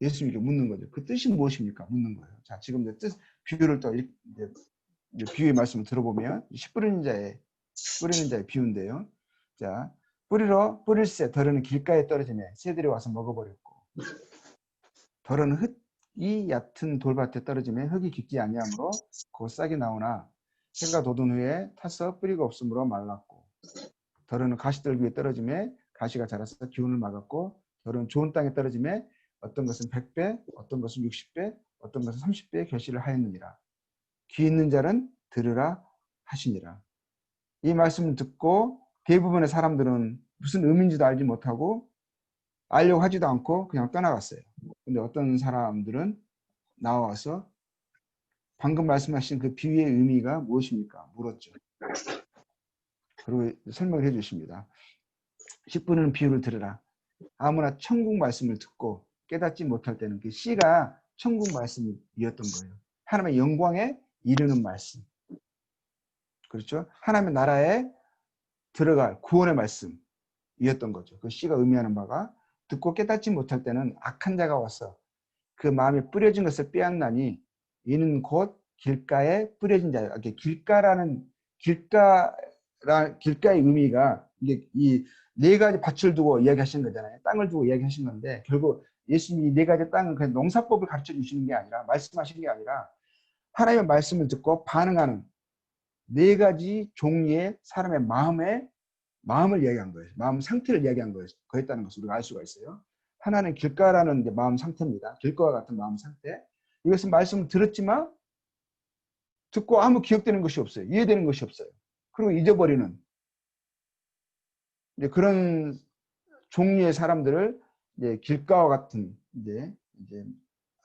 예수님께 묻는 거죠. 그 뜻이 무엇입니까? 묻는 거예요. 자, 지금 이제 비유를 또 이제 비유의 말씀을 들어보면 씨 뿌리는 자의 비유인데요. 자, 뿌릴새 덜은 길가에 떨어지며 새들이 와서 먹어버렸고 덜은 흙이 얕은 돌밭에 떨어지며 흙이 깊지 아니하므로 곧 싹이 나오나 해가 돋은 후에 타서 뿌리가 없으므로 말랐고 덜은 가시떨 위에 떨어지며 가시가 자라서 기운을 막았고 덜은 좋은 땅에 떨어지며 어떤 것은 100배, 어떤 것은 60배, 어떤 것은 30배의 결실을 하였느니라. 귀 있는 자는 들으라 하시니라. 이 말씀을 듣고 대부분의 사람들은 무슨 의미인지도 알지 못하고 알려고 하지도 않고 그냥 떠나갔어요. 근데 어떤 사람들은 나와서 방금 말씀하신 그 비유의 의미가 무엇입니까? 물었죠. 그리고 설명을 해주십니다. 10분은 비유를 들으라. 아무나 천국 말씀을 듣고 깨닫지 못할 때는 그 씨가 천국 말씀이었던 거예요. 하나님의 영광에 이르는 말씀. 그렇죠? 하나님의 나라에 들어갈 구원의 말씀이었던 거죠. 그 씨가 의미하는 바가 듣고 깨닫지 못할 때는 악한 자가 와서 그 마음에 뿌려진 것을 빼앗나니 이는 곧 길가에 뿌려진 자예요. 길가의 의미가 이게 이 네 가지 밭을 두고 이야기하신 거잖아요. 땅을 두고 이야기하신 건데 결국 예수님이 네 가지 땅은 그냥 농사법을 가르쳐 주시는 게 아니라 말씀하신 게 아니라 하나님의 말씀을 듣고 반응하는 네 가지 종류의 사람의 마음을 이야기한 거예요. 마음 상태를 이야기한 거였다는 것을 우리가 알 수가 있어요. 하나는 길가라는 이제 마음 상태입니다. 길가와 같은 마음 상태. 이것은 말씀을 들었지만 듣고 아무 기억되는 것이 없어요. 이해되는 것이 없어요. 그리고 잊어버리는 이제 그런 종류의 사람들을 이제 길가와 같은 이제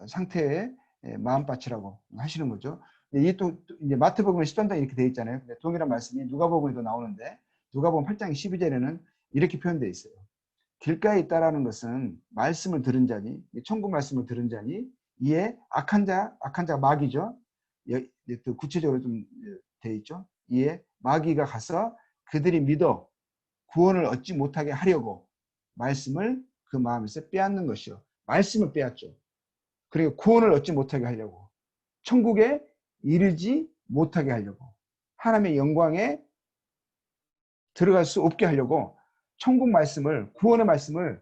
상태에 마음밭이라고 하시는 거죠. 이또 이제 마태복음 10장에 이렇게 되어 있잖아요. 근데 동일한 말씀이 누가복음에도 나오는데 누가복음 8장 12절에는 이렇게 표현되어 있어요. 길가에 있다라는 것은 말씀을 들은 자니, 천국 말씀을 들은 자니, 이에 악한 자 마귀죠. 또 구체적으로 좀 되어 있죠. 이에 마귀가 가서 그들이 믿어 구원을 얻지 못하게 하려고 말씀을 그 마음에서 빼앗는 것이요. 말씀을 빼앗죠. 그리고 구원을 얻지 못하게 하려고. 천국에 이르지 못하게 하려고. 하나님의 영광에 들어갈 수 없게 하려고 천국 말씀을, 구원의 말씀을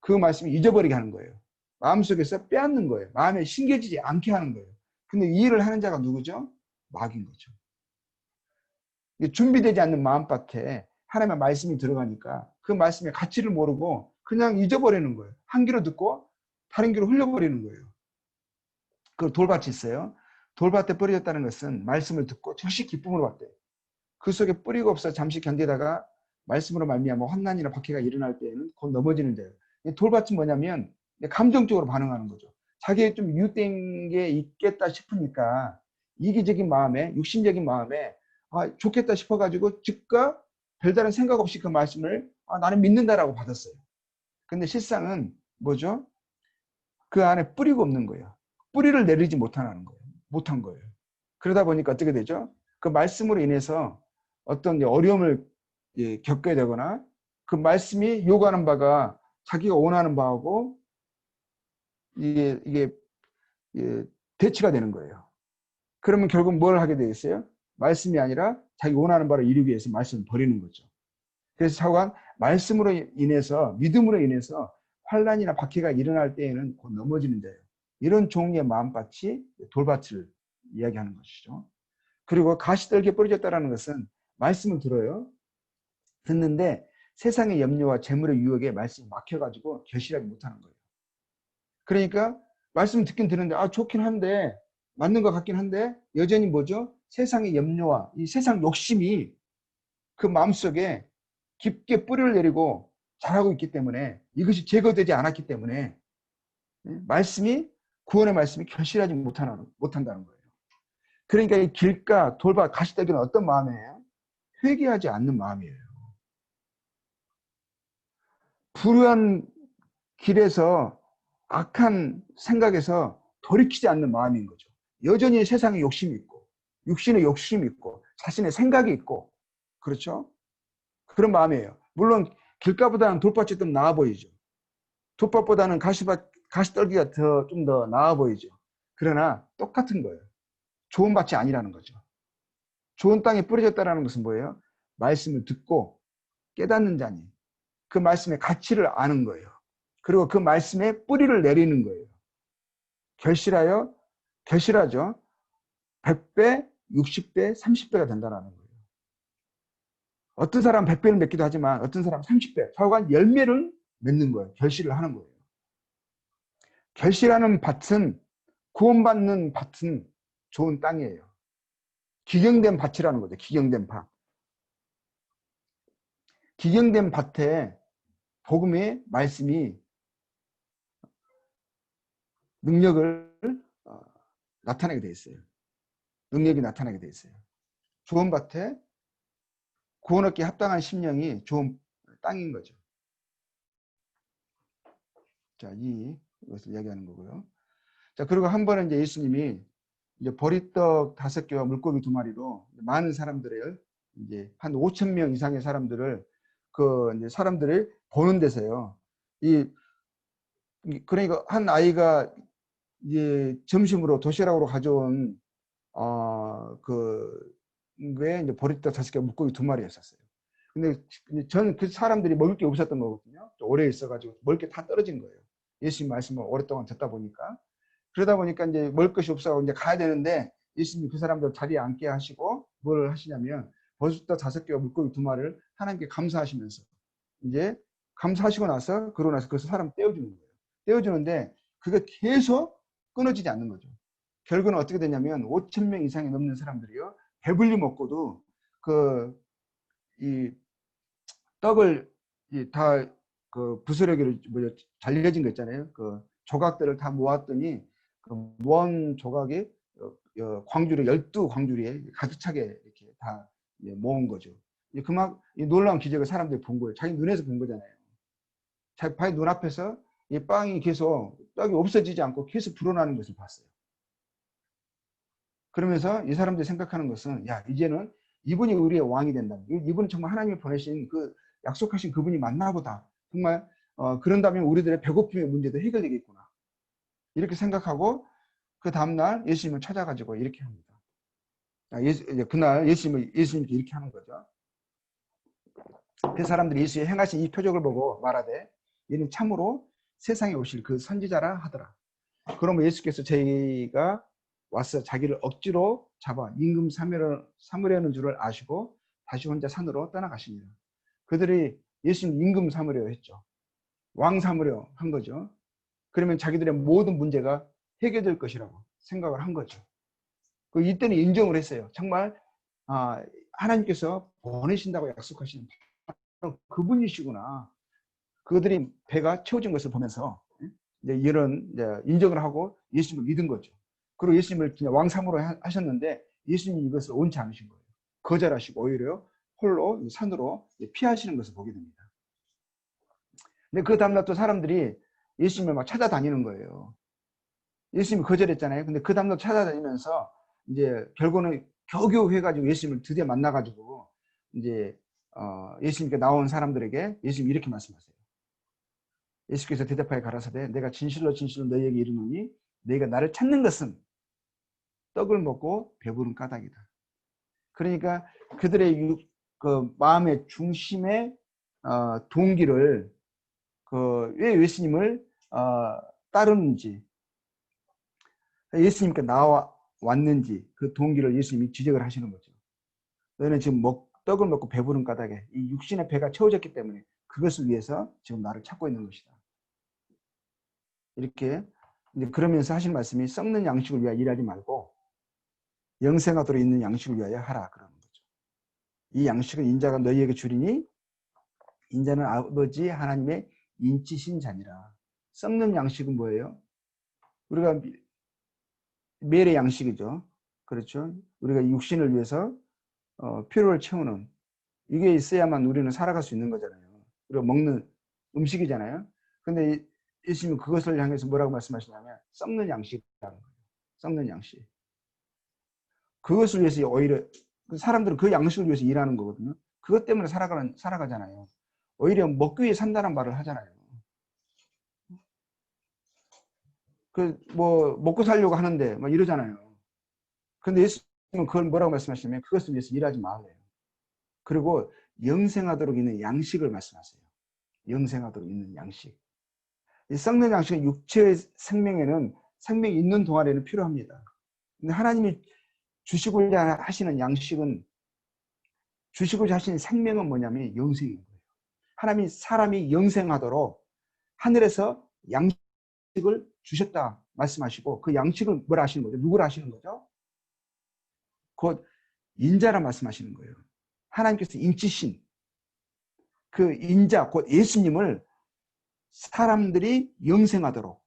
그 말씀을 잊어버리게 하는 거예요. 마음속에서 빼앗는 거예요. 마음에 심겨지지 않게 하는 거예요. 근데 이 일을 하는 자가 누구죠? 마귀인 거죠. 준비되지 않는 마음밭에 하나님의 말씀이 들어가니까 그 말씀의 가치를 모르고 그냥 잊어버리는 거예요. 한 귀로 듣고 다른 귀로 흘려버리는 거예요. 그 돌밭이 있어요. 돌밭에 뿌려졌다는 것은 말씀을 듣고 즉시 기쁨으로 받대요. 그 속에 뿌리가 없어 잠시 견디다가 말씀으로 말미암아 환난이나 박해가 일어날 때에는 곧 넘어지는 데요. 돌밭은 뭐냐면 감정적으로 반응하는 거죠. 자기의 좀 유혹된 게 있겠다 싶으니까 이기적인 마음에, 육신적인 마음에 좋겠다 싶어가지고 즉각 별다른 생각 없이 그 말씀을 나는 믿는다라고 받았어요. 근데 실상은 뭐죠? 그 안에 뿌리가 없는 거예요. 뿌리를 내리지 못한 거예요. 그러다 보니까 어떻게 되죠? 그 말씀으로 인해서 어떤 어려움을 겪게 되거나 그 말씀이 요구하는 바가 자기가 원하는 바하고 이게 대치가 되는 거예요. 그러면 결국 뭘 하게 되겠어요? 말씀이 아니라 자기 원하는 바를 이루기 위해서 말씀을 버리는 거죠. 그래서 사관 말씀으로 인해서 믿음으로 인해서 환난이나 박해가 일어날 때에는 곧 넘어지는 데요. 이런 종류의 마음밭이 돌밭을 이야기하는 것이죠. 그리고 가시떨기에 뿌려졌다는 것은 말씀을 들어요. 듣는데 세상의 염려와 재물의 유혹에 말씀이 막혀가지고 결실하지 못하는 거예요. 그러니까 말씀 듣긴 듣는데 좋긴 한데 맞는 것 같긴 한데 여전히 뭐죠? 세상의 염려와 이 세상 욕심이 그 마음속에 깊게 뿌리를 내리고 자라고 있기 때문에 이것이 제거되지 않았기 때문에 말씀이 구원의 말씀이 결실하지 못한다는 거예요. 그러니까 이 길가 돌밭 가시떨기는 어떤 마음이에요? 회개하지 않는 마음이에요. 불의한 길에서 악한 생각에서 돌이키지 않는 마음인 거죠. 여전히 세상에 욕심이 있고 육신의 욕심이 있고 자신의 생각이 있고 그렇죠? 그런 마음이에요. 물론 길가보다는 돌밭이 좀 나아 보이죠. 돌밭보다는 가시떨기가 좀 더 나아 보이죠. 그러나 똑같은 거예요. 좋은 밭이 아니라는 거죠. 좋은 땅에 뿌려졌다는 것은 뭐예요? 말씀을 듣고 깨닫는 자니 그 말씀의 가치를 아는 거예요. 그리고 그 말씀에 뿌리를 내리는 거예요. 결실하죠. 100배, 60배, 30배가 된다는 거예요. 어떤 사람은 100배를 맺기도 하지만 어떤 사람은 30배, 좌우간 열매를 맺는 거예요. 결실을 하는 거예요. 결실하는 밭은 구원받는 밭은 좋은 땅이에요. 기경된 밭이라는 거죠. 기경된 밭. 기경된 밭에 복음의 말씀이 능력을 나타내게 돼 있어요. 능력이 나타나게 돼 있어요. 좋은 밭에 구원 얻기에 합당한 심령이 좋은 땅인 거죠. 자, 이것을 이야기하는 거고요. 자, 그리고 한 번은 이제 예수님이 이제 보리떡 5개와 물고기 2마리로 많은 사람들을 이제 한 5천 명 이상의 사람들을 이제 사람들을 보는 데서요. 그러니까 한 아이가 이제 점심으로 도시락으로 가져온 그게 이제 보리떡 5개 물고기 2마리였었어요. 근데 저는 그 사람들이 먹을 게 없었던 거거든요. 또 오래 있어가지고 먹을 게 다 떨어진 거예요. 예수님 말씀을 오랫동안 듣다 보니까. 그러다 보니까 이제 먹을 것이 없어서 이제 가야 되는데 예수님이 그 사람들 자리에 앉게 하시고 뭘 하시냐면 보리떡 5개와 물고기 2마리를 하나님께 감사하시면서 이제 감사하시고 나서 그러고 나서 그것을 사람 떼어주는 거예요. 떼어주는데 그게 계속 끊어지지 않는 거죠. 결국은 어떻게 되냐면 5천 명 이상이 넘는 사람들이요. 배불리 먹고도 이 떡을 다 부스러기를 잘려진 거 있잖아요. 그 조각들을 다 모았더니 그 무한 조각이 광주리 12광주리에 가득 차게 이렇게 다 모은 거죠. 그만 놀라운 기적을 사람들이 본 거예요. 자기 눈에서 본 거잖아요. 자기 눈앞에서 이 빵이 계속 떡이 없어지지 않고 계속 불어나는 것을 봤어요. 그러면서 이 사람들이 생각하는 것은 야 이제는 이분이 우리의 왕이 된다. 이분은 정말 하나님이 보내신 그 약속하신 그분이 맞나 보다. 정말 그런다면 우리들의 배고픔의 문제도 해결되겠구나. 이렇게 생각하고 그 다음날 예수님을 찾아가지고 이렇게 합니다. 그날 예수님께 이렇게 하는 거죠. 그 사람들이 예수의 행하신 이 표적을 보고 말하되 이는 참으로 세상에 오실 그 선지자라 하더라. 그러면 예수께서 저희가 와서 자기를 억지로 잡아 임금 삼으려는 줄을 아시고 다시 혼자 산으로 떠나가십니다. 그들이 예수님 임금 삼으려 했죠. 왕 삼으려 한 거죠. 그러면 자기들의 모든 문제가 해결될 것이라고 생각을 한 거죠. 이때는 인정을 했어요. 정말 하나님께서 보내신다고 약속하신 그분이시구나. 그들이 배가 채워진 것을 보면서 이런 인정을 하고 예수님을 믿은 거죠. 그리고 예수님을 그냥 왕삼으로 하셨는데 예수님이 이것을 원치 않으신 거예요. 거절하시고 오히려 홀로 산으로 피하시는 것을 보게 됩니다. 근데 그 다음날 또 사람들이 예수님을 막 찾아다니는 거예요. 예수님이 거절했잖아요. 근데 그 다음날 찾아다니면서 이제 결국은 겨우겨우 해가지고 예수님을 드디어 만나가지고 이제 예수님께 나온 사람들에게 예수님이 이렇게 말씀하세요. 예수께서 대답하여 가라사대 내가 진실로 진실로 너희에게 이르노니 너희가 나를 찾는 것은 떡을 먹고 배부른 까닭이다. 그러니까 그들의 그 마음의 중심의 동기를 왜 예수님을 따르는지 예수님께 나왔는지 그 동기를 예수님이 지적을 하시는 거죠. 너희는 지금 떡을 먹고 배부른 까닭에 이 육신의 배가 채워졌기 때문에 그것을 위해서 지금 나를 찾고 있는 것이다. 이렇게 이제 그러면서 하신 말씀이 썩는 양식을 위하여 일하지 말고 영생하도록 있는 양식을 위하여 하라 그러는 거죠. 이 양식은 인자가 너희에게 주리니 인자는 아버지 하나님의 인치신 자니라. 썩는 양식은 뭐예요? 우리가 매일의 양식이죠. 그렇죠. 우리가 육신을 위해서 필요를 채우는 이게 있어야만 우리는 살아갈 수 있는 거잖아요. 우리가 먹는 음식이잖아요. 근데 예수님은 그것을 향해서 뭐라고 말씀하시냐면 썩는 양식이라는 거예요. 썩는 양식. 그것을 위해서 오히려 사람들은 그 양식을 위해서 일하는 거거든요. 그것 때문에 살아가잖아요. 오히려 먹기 위해 산다는 말을 하잖아요. 먹고 살려고 하는데 막 이러잖아요. 근데 예수님은 그걸 뭐라고 말씀하시냐면 그것을 위해서 일하지 말래요. 그리고 영생하도록 있는 양식을 말씀하세요. 영생하도록 있는 양식. 이 썩는 양식은 육체의 생명에는 생명이 있는 동안에는 필요합니다. 근데 하나님이 주시고자 하시는 양식은 주시고자 하시는 생명은 뭐냐면 영생인 거예요. 하나님이 사람이 영생하도록 하늘에서 양식을 주셨다 말씀하시고 그 양식을 뭐라 하시는 거죠? 누구라 하시는 거죠? 곧 인자라 말씀하시는 거예요. 하나님께서 인치신 그 인자 곧 예수님을 사람들이 영생하도록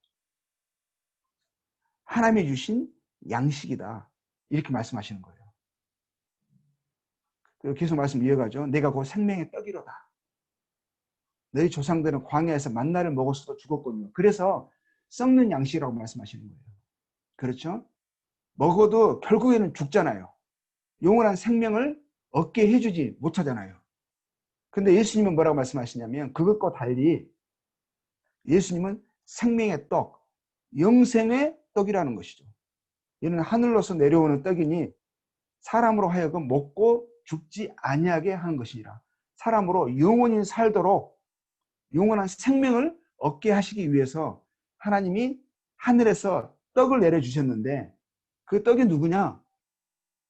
하나님이 주신 양식이다. 이렇게 말씀하시는 거예요. 계속 말씀 이어가죠. 내가 곧 생명의 떡이로다. 너희 조상들은 광야에서 만나를 먹었어도 죽었거든요. 그래서 썩는 양식이라고 말씀하시는 거예요. 그렇죠? 먹어도 결국에는 죽잖아요. 영원한 생명을 얻게 해주지 못하잖아요. 근데 예수님은 뭐라고 말씀하시냐면 그것과 달리 예수님은 생명의 떡, 영생의 떡이라는 것이죠. 이는 하늘로서 내려오는 떡이니 사람으로 하여금 먹고 죽지 아니하게 하는 것이니라. 사람으로 영원히 살도록 영원한 생명을 얻게 하시기 위해서 하나님이 하늘에서 떡을 내려주셨는데 그 떡이 누구냐?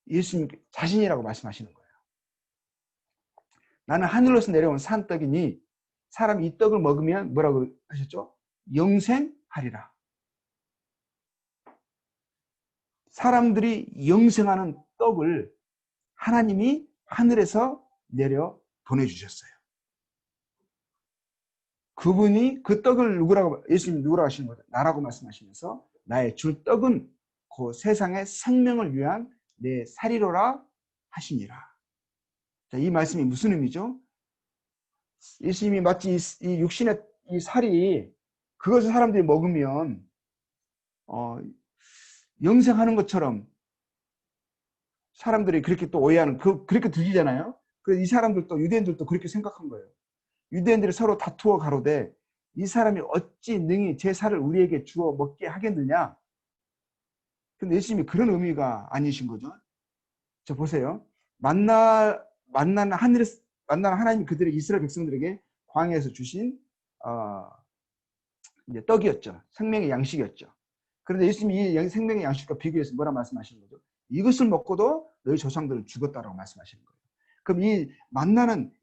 예수님 자신이라고 말씀하시는 거예요. 나는 하늘로서 내려온 산떡이니 사람이 이 떡을 먹으면 뭐라고 하셨죠? 영생하리라. 사람들이 영생하는 떡을 하나님이 하늘에서 내려 보내주셨어요. 그분이 그 떡을 예수님이 누구라고 하시는 거죠? 나라고 말씀하시면서 나의 줄 떡은 그 세상의 생명을 위한 내 살이로라 하시니라. 자, 이 말씀이 무슨 의미죠? 예수님이 마치 이 육신의 이 살이 그것을 사람들이 먹으면 영생하는 것처럼 사람들이 그렇게 또 오해하는 그렇게 들리잖아요. 그래서 이 사람들도 유대인들도 그렇게 생각한 거예요. 유대인들이 서로 다투어 가로되 이 사람이 어찌 능히 제 살을 우리에게 주어 먹게 하겠느냐. 근데 예수님이 그런 의미가 아니신 거죠. 자, 보세요. 만나는 하나님이 그들의 이스라엘 백성들에게 광야에서 주신 이제 떡이었죠. 생명의 양식이었죠. 그런데 예수님이 이 생명의 양식과 비교해서 뭐라 말씀하시는 거죠? 이것을 먹고도 너희 조상들은 죽었다라고 말씀하시는 거예요. 그럼 이 만나는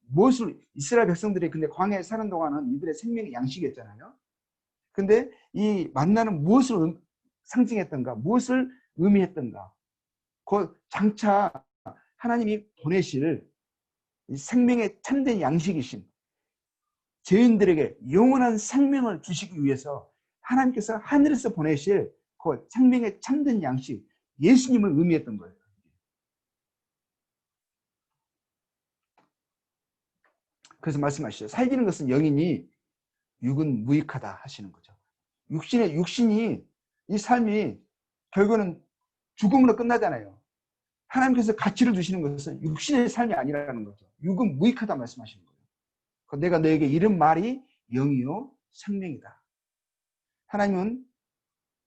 무엇을 이스라엘 백성들이 근데 광야에 사는 동안은 이들의 생명의 양식이었잖아요. 근데 이 만나는 무엇을 상징했던가, 무엇을 의미했던가? 그 장차 하나님이 보내실 이 생명의 참된 양식이신 죄인들에게 영원한 생명을 주시기 위해서 하나님께서 하늘에서 보내실 그 생명의 참된 양식, 예수님을 의미했던 거예요. 그래서 말씀하시죠. 살기는 것은 영이니 육은 무익하다 하시는 거죠. 육신이 이 삶이 결국은 죽음으로 끝나잖아요. 하나님께서 가치를 주시는 것은 육신의 삶이 아니라는 거죠. 육은 무익하다 말씀하시는 거예요. 내가 너에게 이른 말이 영이요 생명이다. 하나님은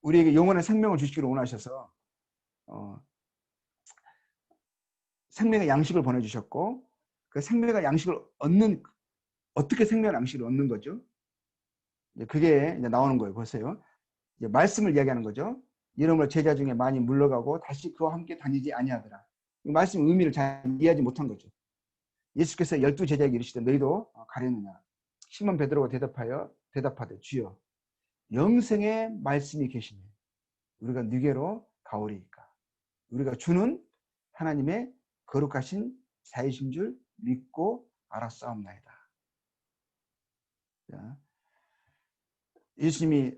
우리에게 영원한 생명을 주시기를 원하셔서 생명의 양식을 보내주셨고 그 생명의 양식을 어떻게 생명의 양식을 얻는 거죠? 그게 이제 나오는 거예요. 보세요. 이제 말씀을 이야기하는 거죠. 이러므로 제자 중에 많이 물러가고 다시 그와 함께 다니지 아니하더라. 이 말씀 의미를 잘 이해하지 못한 거죠. 예수께서 12제자에게 이르시되 너희도 가려느냐. 시몬 베드로가 대답하되 주여 영생의 말씀이 계시네. 우리가 네게로 가오리이까. 우리가 주는 하나님의 거룩하신 자이신 줄 믿고 알았사옵나이다. 예수님이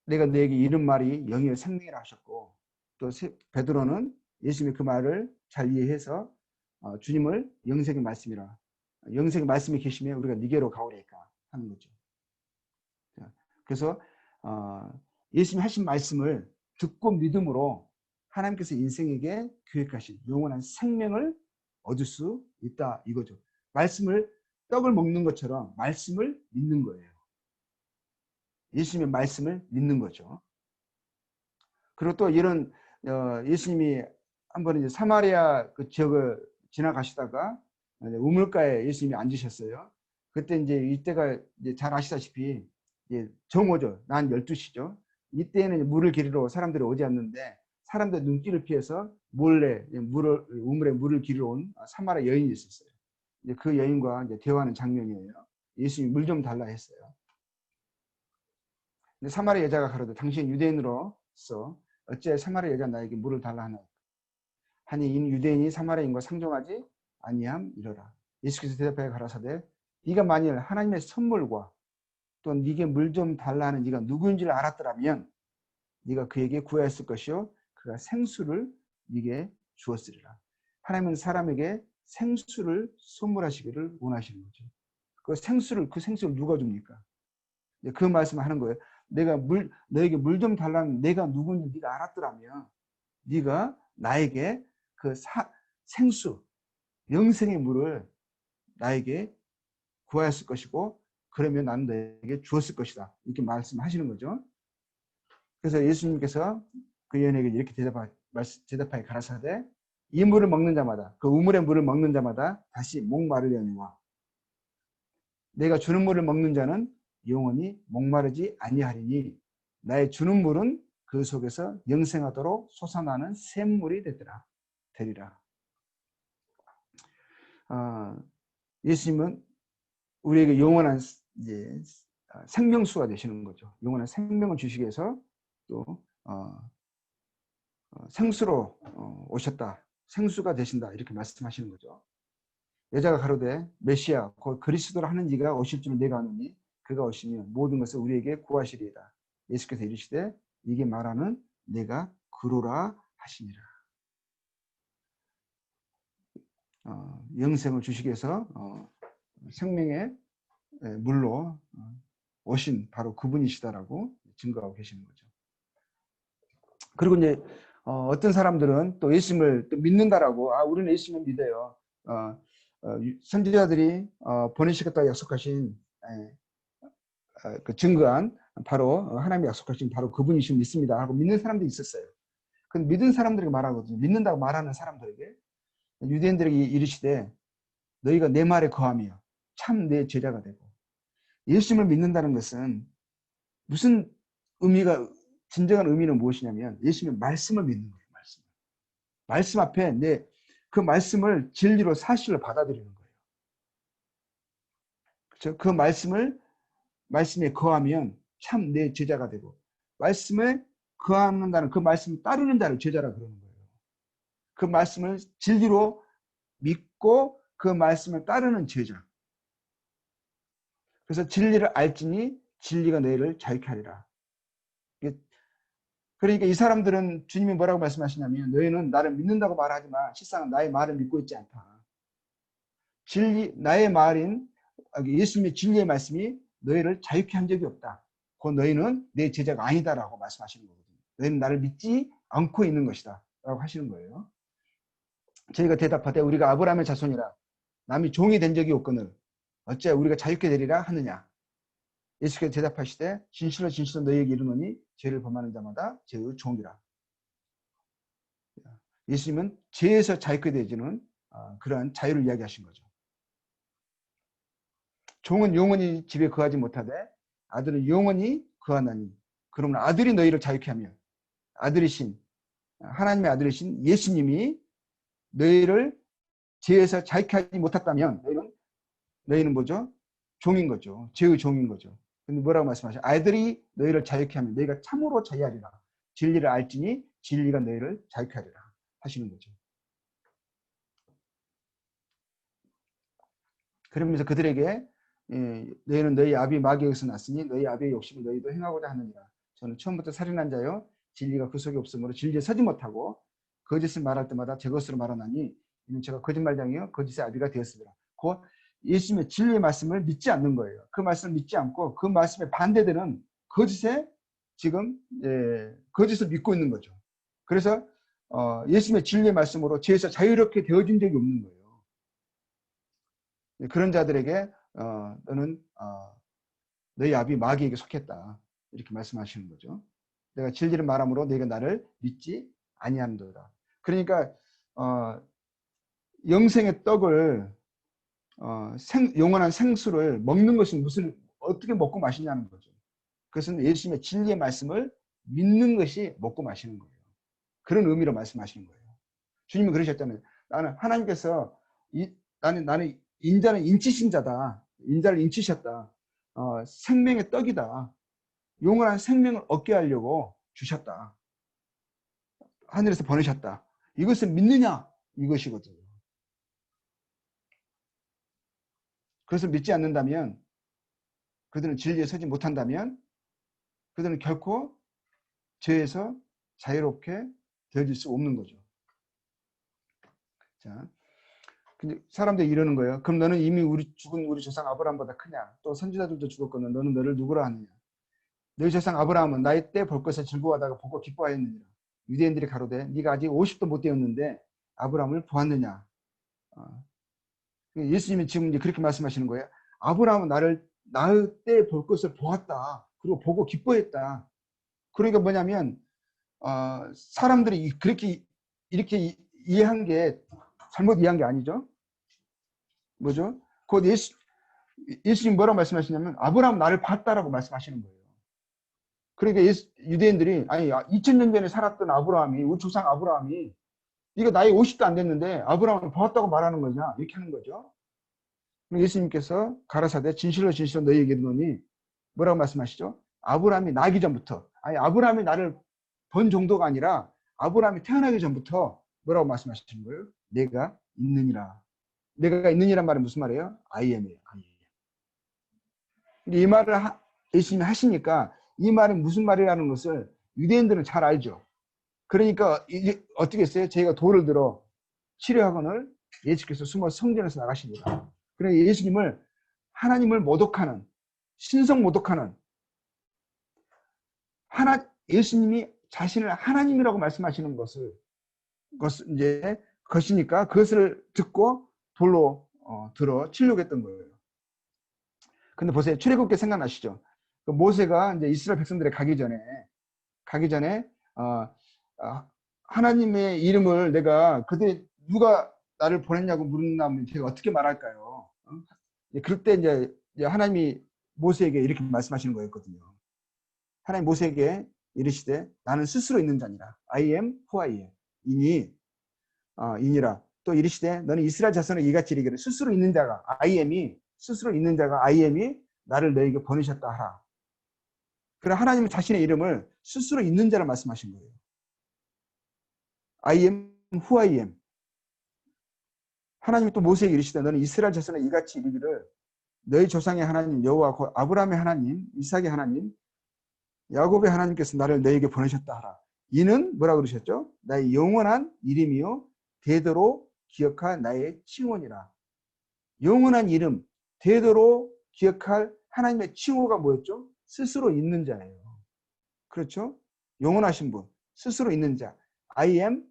내가 너에게 이른 말이 영이요 생명이라 하셨고 또 베드로는 예수님이 그 말을 잘 이해해서 주님을 영생의 말씀이라 영생의 말씀이 계시면 우리가 네게로 가오리이까 하는 거죠. 그래서 예수님이 하신 말씀을 듣고 믿음으로 하나님께서 인생에게 계획하신 영원한 생명을 얻을 수 있다 이거죠. 떡을 먹는 것처럼 말씀을 믿는 거예요. 예수님의 말씀을 믿는 거죠. 그리고 또 이런 예수님이 한번 이제 사마리아 그 지역을 지나가시다가 우물가에 예수님이 앉으셨어요. 그때 이제 이때가 이제 잘 아시다시피 이제 정오죠. 난 12시죠. 이때는 물을 기르러 사람들이 오지 않는데 사람들 눈길을 피해서 몰래 우물에 물을 기르러 온 사마리아 여인이 있었어요. 이제 그 여인과 이제 대화하는 장면이에요. 예수님이 물 좀 달라 했어요. 근데 사마리아 여자가 가로되 당신 유대인으로서 어찌 사마리아 여자 나에게 물을 달라 하나 하니 이 유대인이 사마리아인과 상종하지 아니함 이러라. 예수께서 대답하여 가라사대 네가 만일 하나님의 선물과 또 네게 물 좀 달라 하는 네가 누구인지를 알았더라면 네가 그에게 구하였을 것이요 그가 생수를 네게 주었으리라. 하나님은 사람에게 생수를 선물하시기를 원하시는 거죠. 그 생수를 누가 줍니까? 그 말씀을 하는 거예요. 너에게 물 좀 달라는 내가 누군지 네가 알았더라면 네가 나에게 그 생수, 영생의 물을 나에게 구하였을 것이고 그러면 나는 너에게 주었을 것이다. 이렇게 말씀하시는 거죠. 그래서 예수님께서 그 여인에게 이렇게 대답하여 가라사대 이 물을 먹는 자마다 그 우물의 물을 먹는 자마다 다시 목마르려니와 내가 주는 물을 먹는 자는 영원히 목마르지 아니하리니 나의 주는 물은 그 속에서 영생하도록 솟아나는 샘물이 되리라. 예수님은 우리에게 영원한 이제 생명수가 되시는 거죠. 영원한 생명을 주시기 위해서 또 생수로 오셨다. 생수가 되신다. 이렇게 말씀하시는 거죠. 여자가 가로되 메시아 곧 그리스도라 하는 이가 오실 줄 내가 아노니 그가 오시면 모든 것을 우리에게 구하시리이다. 예수께서 이르시되 이게 말하는 내가 그로라 하시니라. 영생을 주시기 위해서 생명의 물로 오신 바로 그분이시다라고 증거하고 계시는 거죠. 그리고 이제 어떤 사람들은 또 예수님을 또 믿는다라고 우리는 예수님을 믿어요. 선지자들이 보내시겠다 약속하신 그 증거한 바로 하나님이 약속하신 바로 그분이신 믿습니다 하고 믿는 사람도 있었어요. 그 믿은 사람들에게 말하거든요. 믿는다고 말하는 사람들에게 유대인들에게 이르시되 너희가 내 말에 거하며 참 내 제자가 되고. 예수님을 믿는다는 것은 무슨 의미가, 진정한 의미는 무엇이냐면 예수님의 말씀을 믿는 거예요. 말씀 앞에 그 말씀을 진리로 사실로 받아들이는 거예요. 그렇죠? 그 말씀에 거하면 참 내 제자가 되고, 말씀에 거하는다는 그 말씀을 따르는 자를 제자라 그러는 거예요. 그 말씀을 진리로 믿고 그 말씀을 따르는 제자. 그래서 진리를 알지니 진리가 너희를 자유케 하리라. 그러니까 이 사람들은 주님이 뭐라고 말씀하시냐면 너희는 나를 믿는다고 말하지만 실상 나의 말을 믿고 있지 않다. 나의 말인 예수님의 진리의 말씀이 너희를 자유케 한 적이 없다. 그 너희는 내 제자가 아니다라고 말씀하시는 거거든요. 너희는 나를 믿지 않고 있는 것이다 라고 하시는 거예요. 저희가 대답하되 우리가 아브라함의 자손이라 남이 종이 된 적이 없거늘 어째 우리가 자유케 되리라 하느냐. 예수께서 대답하시되 진실로 진실로 너희에게 이르노니 죄를 범하는 자마다 죄의 종이라. 예수님은 죄에서 자유케 되지는 그러한 자유를 이야기하신 거죠. 종은 영원히 집에 거하지 못하되 아들은 영원히 거하나니 그러면 아들이 너희를 자유케 하며 아들이신 하나님의 아들이신 예수님이 너희를 죄에서 자유케 하지 못했다면 너희는 뭐죠? 종인 거죠. 죄의 종인 거죠. 근데 뭐라고 말씀하셔요? 아들이 너희를 자유케 하면 너희가 참으로 자유하리라. 진리를 알지니 진리가 너희를 자유케 하리라 하시는 거죠. 그러면서 그들에게 너희는 너희 아비 마귀에게서 났으니 너희 아비의 욕심을 너희도 행하고자 하느니라. 저는 처음부터 살인한 자요 진리가 그 속에 없으므로 진리에 서지 못하고 거짓을 말할 때마다 제 것으로 말하나니 이는 제가 거짓말장이요 거짓의 아비가 되었으리라. 곧 예수님의 진리의 말씀을 믿지 않는 거예요. 그 말씀을 믿지 않고 그 말씀에 반대되는 거짓에 지금 거짓을 믿고 있는 거죠. 그래서 예수님의 진리의 말씀으로 죄에서 자유롭게 되어진 적이 없는 거예요. 그런 자들에게 너는 너희 아비 마귀에게 속했다 이렇게 말씀하시는 거죠. 내가 진리를 말함으로 너희가 나를 믿지 아니함도다. 그러니까 영생의 떡을 영원한 생수를 먹는 것이 어떻게 먹고 마시냐는 거죠. 그것은 예수님의 진리의 말씀을 믿는 것이 먹고 마시는 거예요. 그런 의미로 말씀하시는 거예요. 주님은 그러셨잖아요. 나는 하나님께서 나는 인자는 인치신 자다. 인자를 인치셨다. 생명의 떡이다. 영원한 생명을 얻게 하려고 주셨다. 하늘에서 보내셨다. 이것을 믿느냐? 이것이거든요. 그것을 믿지 않는다면, 그들은 진리에 서지 못한다면 그들은 결코 죄에서 자유롭게 되어질 수 없는 거죠. 자, 근데 사람들이 이러는 거예요. 그럼 너는 이미 죽은 우리 조상 아브라함보다 크냐? 또 선지자들도 죽었거든. 너는 너를 누구라 하느냐? 너희 조상 아브라함은 나의 때 볼 것을 즐거워하다가 보고 기뻐하였느니라. 유대인들이 가로되 네가 아직 50도 못 되었는데 아브라함을 보았느냐? 예수님이 지금 이제 그렇게 말씀하시는 거예요. 아브라함은 나를 낳을 때 볼 것을 보았다. 그리고 보고 기뻐했다. 그러니까 뭐냐면 사람들이 이렇게 이해한 게 잘못 이해한 게 아니죠. 뭐죠? 곧 예수님 뭐라고 말씀하시냐면 아브라함 나를 봤다라고 말씀하시는 거예요. 그러니까 유대인들이 아니 2000년 전에 살았던 아브라함이 우리 조상 아브라함이 이거 나이 50도 안 됐는데 아브라함을 보았다고 말하는 거냐 이렇게 하는 거죠. 예수님께서 가라사대 진실로 진실로 너희에게 이르노니 뭐라고 말씀하시죠? 아브라함이 나기 전부터 아브라함이 나를 본 정도가 아니라 아브라함이 태어나기 전부터 뭐라고 말씀하시는 거예요? 내가 있느니라. 내가 있느니란 말은 무슨 말이에요? I am이에요. 이 말을 예수님이 하시니까 이 말은 무슨 말이라는 것을 유대인들은 잘 알죠. 그러니까 이제 어떻게 했어요? 저희가 돌을 들어 치료학원을 예수께서 숨어 성전에서 나가십니다. 그러니까 예수님을 하나님을 모독하는 신성 모독하는 예수님이 자신을 하나님이라고 말씀하시는 것이니까 그것을 듣고 돌로 들어 치려고 했던 거예요. 근데 보세요. 출애굽기 생각나시죠? 그 모세가 이제 이스라엘 백성들에 가기 전에 하나님의 이름을 내가 그때 누가 나를 보냈냐고 물은다면 제가 어떻게 말할까요? 그럴 때 이제 하나님이 모세에게 이렇게 말씀하시는 거였거든요. 하나님 모세에게 이르시되 나는 스스로 있는 자니라. I am who I am. 이니라. 또 이르시되 너는 이스라엘 자손을 이같이 이르기를 스스로 있는 자가 I am이 나를 너에게 보내셨다 하라. 그러나 하나님은 자신의 이름을 스스로 있는 자를 말씀하신 거예요. I am who I am. 하나님이 또 모세에게 이르시되 너는 이스라엘 자손을 이같이 이르기를 너희 조상의 하나님 여호와 곧 아브라함의 하나님 이삭의 하나님 야곱의 하나님께서 나를 너에게 보내셨다 하라. 이는 뭐라 그러셨죠? 나의 영원한 이름이요 대대로 기억할 나의 칭호니라. 영원한 이름 대대로 기억할 하나님의 칭호가 뭐였죠? 스스로 있는 자예요. 그렇죠? 영원하신 분 스스로 있는 자 I am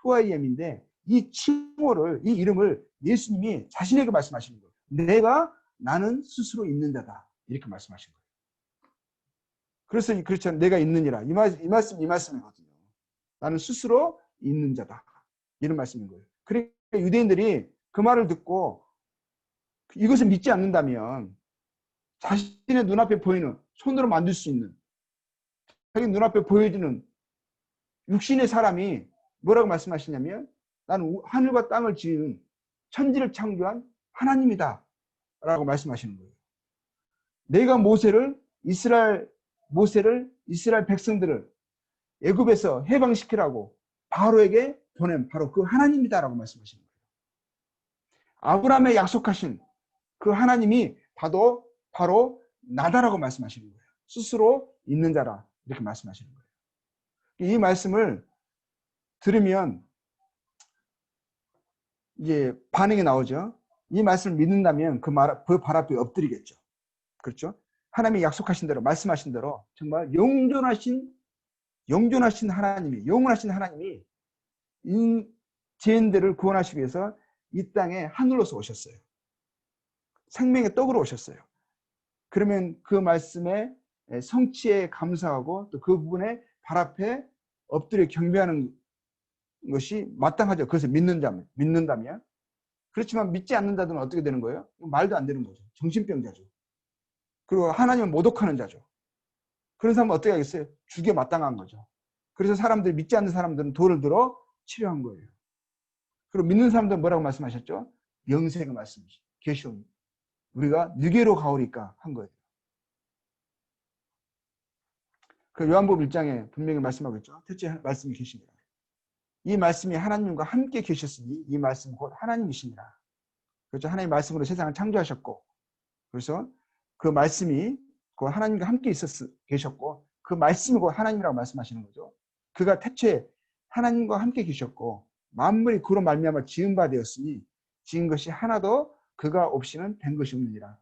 who I am인데 이 칭호를 이 이름을 예수님이 자신에게 말씀하시는 거예요. 나는 스스로 있는 자다 이렇게 말씀하신 거예요. 그래서 그렇죠. 내가 있느니라 이 말씀이거든요. 나는 스스로 있는 자다 이런 말씀인 거예요. 그러니까 유대인들이 그 말을 듣고 이것을 믿지 않는다면 자신의 눈앞에 보이는 손으로 만들 수 있는 자기 눈앞에 보여지는 육신의 사람이 뭐라고 말씀하시냐면 나는 하늘과 땅을 지은 천지를 창조한 하나님이다 라고 말씀하시는 거예요. 내가 이스라엘 백성들을 애굽에서 해방시키라고 바로에게 보낸 바로 그 하나님이다 라고 말씀하시는 거예요. 아브라함에 약속하신 그 하나님이 바로 나다라고 말씀하시는 거예요. 스스로 있는 자라 이렇게 말씀하시는 거예요. 이 말씀을 들으면 이제 반응이 나오죠. 이 말씀을 믿는다면 그 발 앞에 엎드리겠죠. 그렇죠? 하나님이 약속하신 대로 말씀하신 대로 정말 영원하신 하나님이 죄인들을 구원하시기 위해서 이 땅에 하늘로서 오셨어요. 생명의 떡으로 오셨어요. 그러면 그 말씀에 성취에 감사하고 또 그 부분에 발 앞에 엎드려 경배하는 것이 마땅하죠. 그것을 믿는다면. 그렇지만 믿지 않는다면 어떻게 되는 거예요? 말도 안 되는 거죠. 정신병자죠. 그리고 하나님을 모독하는 자죠. 그런 사람은 어떻게 하겠어요? 죽여 마땅한 거죠. 그래서 믿지 않는 사람들은 돌을 들어 치료한 거예요. 그리고 믿는 사람들은 뭐라고 말씀하셨죠? 명세가 말씀이시. 계시옵니다. 우리가 느게로 가오리까 한 거예요. 그 요한복음 1장에 분명히 말씀하고 있죠. 첫째 말씀이 계시니라. 이 말씀이 하나님과 함께 계셨으니 이 말씀 곧 하나님이시니라. 그렇죠. 하나님 말씀으로 세상을 창조하셨고 그래서 그 말씀이 그 하나님과 함께 계셨고 그 말씀이 곧 하나님이라고 말씀하시는 거죠. 그가 태초에 하나님과 함께 계셨고 만물이 그로 말미암아 지은 바 되었으니 지은 것이 하나도 그가 없이는 된 것이 없느니라.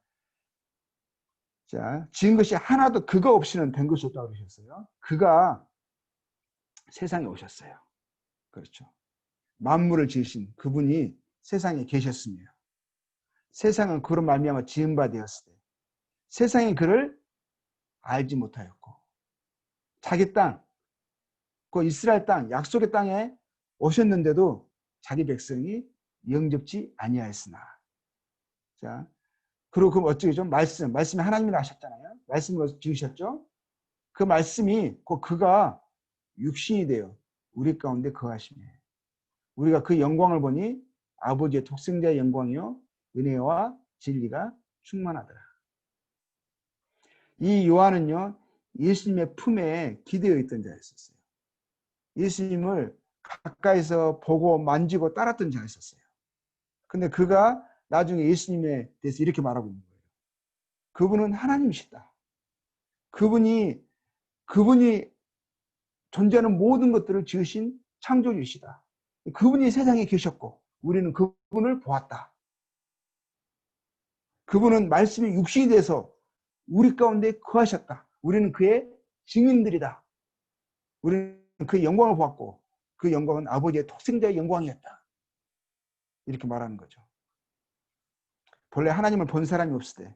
자, 지은 것이 하나도 그가 없이는 된 것이 없다고 그러셨어요. 그가 세상에 오셨어요. 그렇죠. 만물을 지으신 그분이 세상에 계셨으며 세상은 그로 말미암아 지은 바 되었을 때 세상이 그를 알지 못하였고 자기 땅, 그 이스라엘 땅, 약속의 땅에 오셨는데도 자기 백성이 영접지 아니하였으나 자, 그리고 그럼 어쩌겠죠? 말씀이 하나님이라 하셨잖아요. 말씀으로 지으셨죠? 그 말씀이 그가 육신이 되어 우리 가운데 거하시며 우리가 그 영광을 보니 아버지의 독생자의 영광이요 은혜와 진리가 충만하더라. 이 요한은요 예수님의 품에 기대어 있던 자였었어요. 예수님을 가까이서 보고 만지고 따랐던 자였었어요. 근데 그가 나중에 예수님에 대해서 이렇게 말하고 있는 거예요. 그분은 하나님이시다. 그분이 존재하는 모든 것들을 지으신 창조주이시다. 그분이 세상에 계셨고 우리는 그분을 보았다. 그분은 말씀이 육신이 돼서 우리 가운데 거하셨다. 우리는 그의 증인들이다. 우리는 그의 영광을 보았고 그 영광은 아버지의 독생자의 영광이었다. 이렇게 말하는 거죠. 본래 하나님을 본 사람이 없을 때,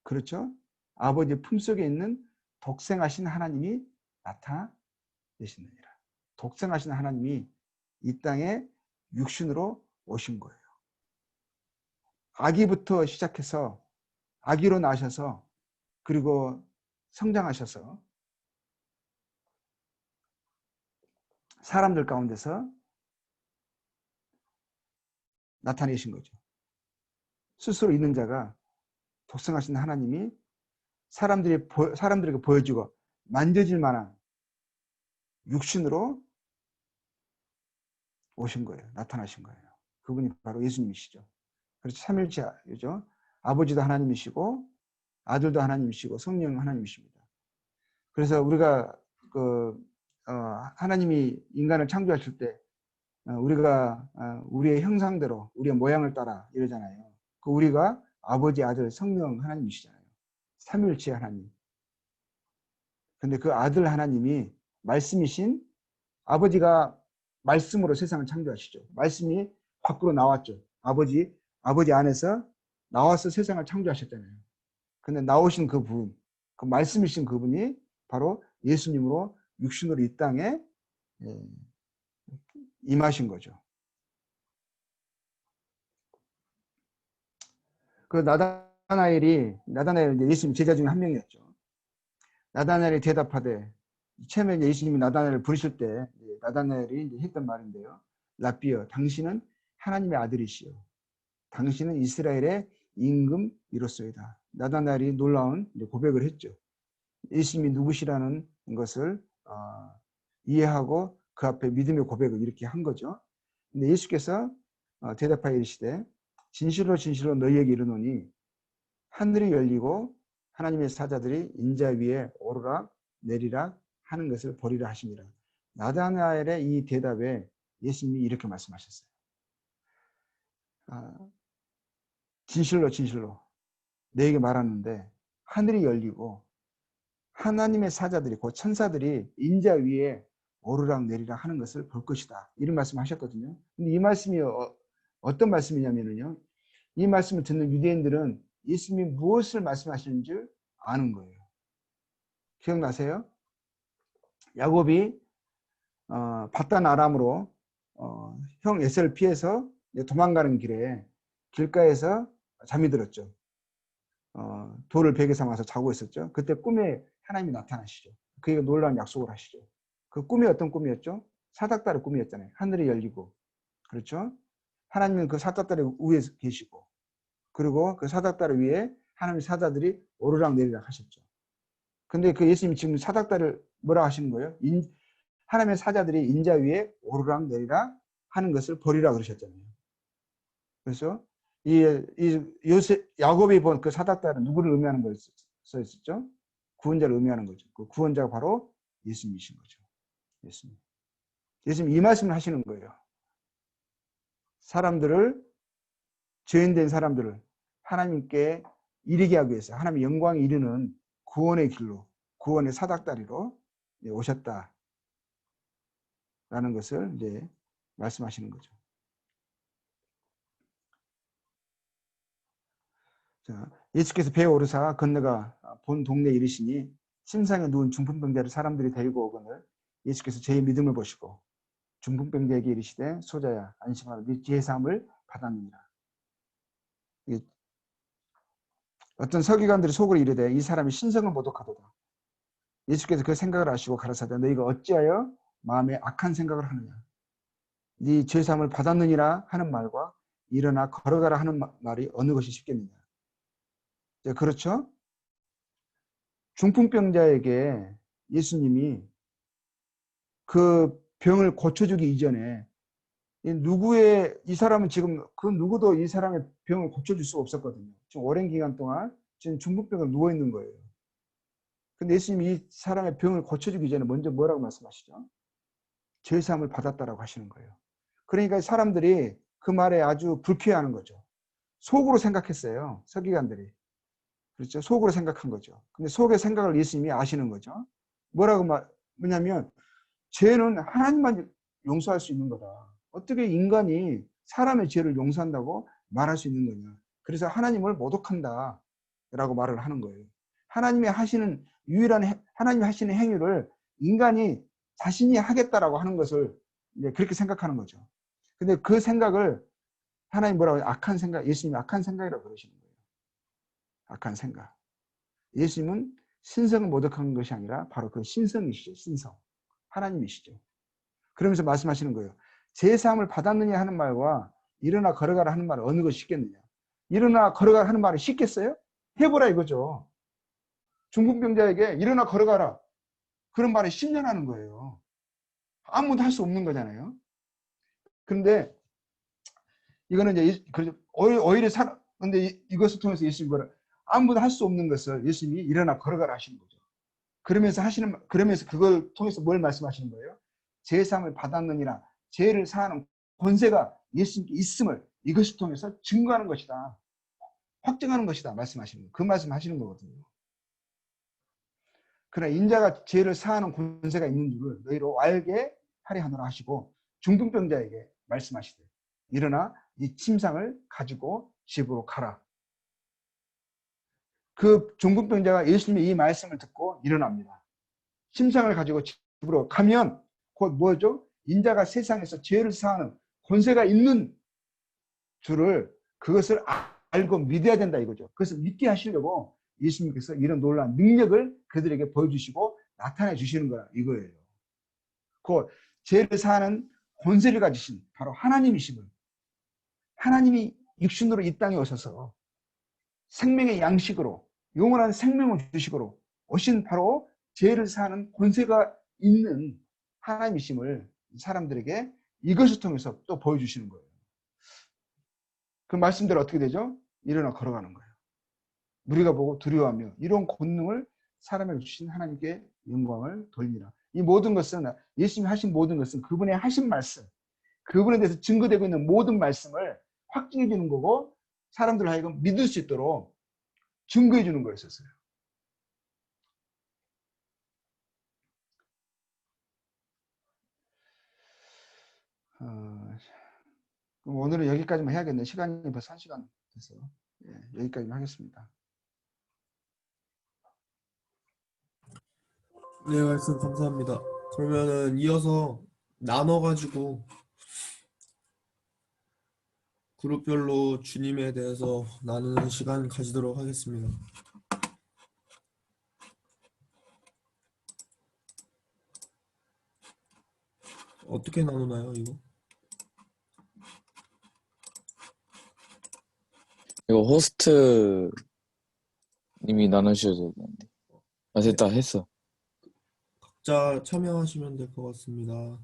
그렇죠? 아버지의 품속에 있는 독생하신 하나님이 나타내시느니라. 독생하신 하나님이 이 땅에 육신으로 오신 거예요. 아기부터 시작해서 아기로 나셔서 그리고 성장하셔서 사람들 가운데서 나타내신 거죠. 스스로 있는 자가 독생하신 하나님이 사람들에게 보여주고 만져질 만한 육신으로 오신 거예요. 나타나신 거예요. 그분이 바로 예수님이시죠. 그렇죠. 삼일체죠. 아버지도 하나님이시고 아들도 하나님이시고 성령 하나님이십니다. 그래서 우리가 하나님이 인간을 창조하실 때 우리가 우리의 형상대로 우리의 모양을 따라 이러잖아요. 그 우리가 아버지, 아들, 성령 하나님이시잖아요. 삼일체 하나님. 근데 그 아들 하나님이 말씀이신 아버지가 말씀으로 세상을 창조하시죠. 말씀이 밖으로 나왔죠. 아버지 안에서 나와서 세상을 창조하셨잖아요. 근데 나오신 그분, 그 말씀이신 그분이 바로 예수님으로 육신으로 이 땅에 임하신 거죠. 그 나다나엘이 예수님 제자 중에 한 명이었죠. 나다나엘이 대답하되 처음에 예수님이 나다나엘을 부르실 때 나다나엘이 했던 말인데요. 라비어, 당신은 하나님의 아들이시요. 당신은 이스라엘의 임금이로소이다. 나다나엘이 놀라운 고백을 했죠. 예수님이 누구시라는 것을 이해하고 그 앞에 믿음의 고백을 이렇게 한 거죠. 근데 예수께서 대답하여 이르시되 진실로 진실로 너희에게 이르노니 하늘이 열리고 하나님의 사자들이 인자 위에 오르락 내리락 하는 것을 보리라 하시니라. 나다나엘의 이 대답에 예수님이 이렇게 말씀하셨어요. 진실로 진실로 너에게 말하는데 하늘이 열리고 하나님의 사자들이 곧 천사들이 인자 위에 오르락 내리락 하는 것을 볼 것이다. 이런 말씀하셨거든요. 근데 이 말씀이 어떤 말씀이냐면요. 이 말씀을 듣는 유대인들은 예수님이 무엇을 말씀하시는지 아는 거예요. 기억나세요? 야곱이 바단 아람으로 형 에서를 피해서 도망가는 길에 길가에서 잠이 들었죠. 돌을 베개 삼아서 자고 있었죠. 그때 꿈에 하나님이 나타나시죠. 그에게 놀라운 약속을 하시죠. 그 꿈이 어떤 꿈이었죠? 사닥다리 꿈이었잖아요. 하늘이 열리고, 그렇죠? 하나님은 그 사닥다리 위에 계시고, 그리고 그 사닥다리 위에 하나님의 사자들이 오르락 내리락 하셨죠. 근데 그 예수님이 지금 사닥다리를 뭐라 하시는 거예요? 하나님의 사자들이 인자 위에 오르락 내리락 하는 것을 보리라 그러셨잖아요. 그래서 야곱이 본 그 사닥다리는 누구를 의미하는 걸 써 있었죠? 구원자를 의미하는 거죠. 그 구원자가 바로 예수님이신 거죠. 예수님 이 말씀을 하시는 거예요. 죄인된 사람들을 하나님께 이르게 하기 위해서 하나님의 영광에 이르는 구원의 길로, 구원의 사닥다리로 오셨다라는 것을 이제 말씀하시는 거죠. 자, 예수께서 배에 오르사 건너가 본 동네에 이르시니 침상에 누운 중풍병자를 사람들이 데리고 오거늘 예수께서 제 믿음을 보시고 중풍병자에게 이르시되 소자야 안심하라 네 죄 사함을 받았느니라. 어떤 서기관들이 속으로 이르되 이 사람이 신성을 모독하도다. 예수께서 그 생각을 아시고 가라사대 너희가 어찌하여 마음에 악한 생각을 하느냐. 네 죄 사함을 받았느니라 하는 말과 일어나 걸어가라 하는 말이 어느 것이 쉽겠느냐. 그렇죠? 중풍병자에게 예수님이 그 병을 고쳐주기 이전에 이 사람은 지금 그 누구도 이 사람의 병을 고쳐줄 수가 없었거든요. 지금 오랜 기간 동안 지금 중풍병으로 누워있는 거예요. 근데 예수님이 이 사람의 병을 고쳐주기 전에 먼저 뭐라고 말씀하시죠? 죄사함을 받았다라고 하시는 거예요. 그러니까 사람들이 그 말에 아주 불쾌해하는 거죠. 속으로 생각했어요. 서기관들이. 그렇죠? 속으로 생각한 거죠. 근데 속의 생각을 예수님이 아시는 거죠. 뭐냐면 죄는 하나님만 용서할 수 있는 거다. 어떻게 인간이 사람의 죄를 용서한다고 말할 수 있는 거냐. 그래서 하나님을 모독한다 라고 말을 하는 거예요. 하나님이 하시는 하나님이 하시는 행위를 인간이 자신이 하겠다라고 하는 것을 이제 그렇게 생각하는 거죠. 근데 그 생각을 하나님 뭐라고 해요? 악한 생각, 예수님이 악한 생각이라고 그러시는 거예요. 악한 생각. 예수님은 신성을 모독한 것이 아니라 바로 그 신성이시죠. 신성. 하나님이시죠. 그러면서 말씀하시는 거예요. 제사함을 받았느냐 하는 말과 일어나 걸어가라 하는 말은 어느 것이 쉽겠느냐. 일어나 걸어가라 하는 말은 쉽겠어요? 해보라 이거죠. 중풍병자에게 일어나 걸어가라. 그런 말을 10년 하는 거예요. 아무도 할 수 없는 거잖아요. 그런데 이거는 이제 오히려 근데 이것을 통해서 예수님이 뭐라 아무도 할 수 없는 것을 예수님이 일어나 걸어가라 하시는 거죠. 그러면서 그걸 통해서 뭘 말씀하시는 거예요? 제사함을 받았느니라 죄를 사하는 권세가 예수님께 있음을 이것을 통해서 증거하는 것이다. 확증하는 것이다. 말씀하시는 거예요. 그 말씀하시는 거거든요. 그러나 인자가 죄를 사하는 권세가 있는 줄을 너희로 알게 하려 하노라 하시고 중풍병자에게 말씀하시되 일어나 이 침상을 가지고 집으로 가라. 그 중풍병자가 예수님의 이 말씀을 듣고 일어납니다. 침상을 가지고 집으로 가면 곧 뭐죠? 인자가 세상에서 죄를 사하는 권세가 있는 줄을 그것을 알고 믿어야 된다 이거죠. 그것을 믿게 하시려고 예수님께서 이런 놀라운 능력을 그들에게 보여주시고 나타내 주시는 거라 이거예요. 그 죄를 사하는 권세를 가지신 바로 하나님이심을 하나님이 육신으로 이 땅에 오셔서 생명의 양식으로 영원한 생명을 주식으로 오신 바로 죄를 사하는 권세가 있는 하나님이심을 사람들에게 이것을 통해서 또 보여주시는 거예요. 그 말씀대로 어떻게 되죠? 일어나 걸어가는 거예요. 우리가 보고 두려워하며 이런 권능을 사람에게 주신 하나님께 영광을 돌리라. 이 모든 것은 예수님이 하신 모든 것은 그분의 하신 말씀, 그분에 대해서 증거되고 있는 모든 말씀을 확증해 주는 거고 사람들 하여금 믿을 수 있도록 증거해 주는 거였었어요. 그럼 오늘은 여기까지만 해야겠네. 시간이 벌써 1시간 돼서 여기까지만 하겠습니다. 네, 말씀 감사합니다. 그러면은 이어서 나눠가지고 그룹별로 주님에 대해서 나누는 시간 가지도록 하겠습니다. 어떻게 나누나요, 이거? 이거 호스트 님이 나누셔도 되는데. 아, 됐다, 했어. 각자 참여하시면 될 것 같습니다.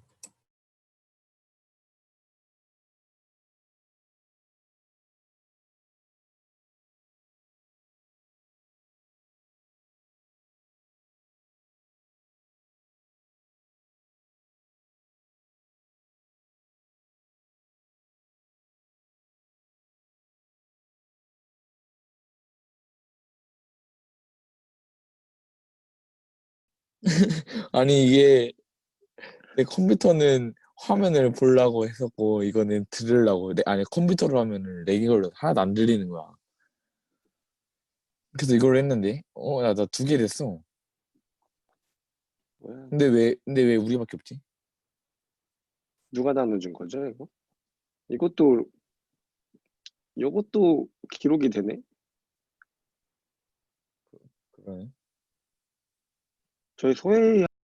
아니, 이게 내 컴퓨터는 화면을 보려고 했었고, 이거는 들으려고. 아니, 컴퓨터로 하면은 렉이 걸려서 하나도 안 들리는 거야. 그래서 이걸 했는데, 나 2개 됐어. 뭐야? 근데 왜 우리밖에 없지? 누가 나눠준 거죠, 이거? 이것도 기록이 되네? 그러네. 저희 소혜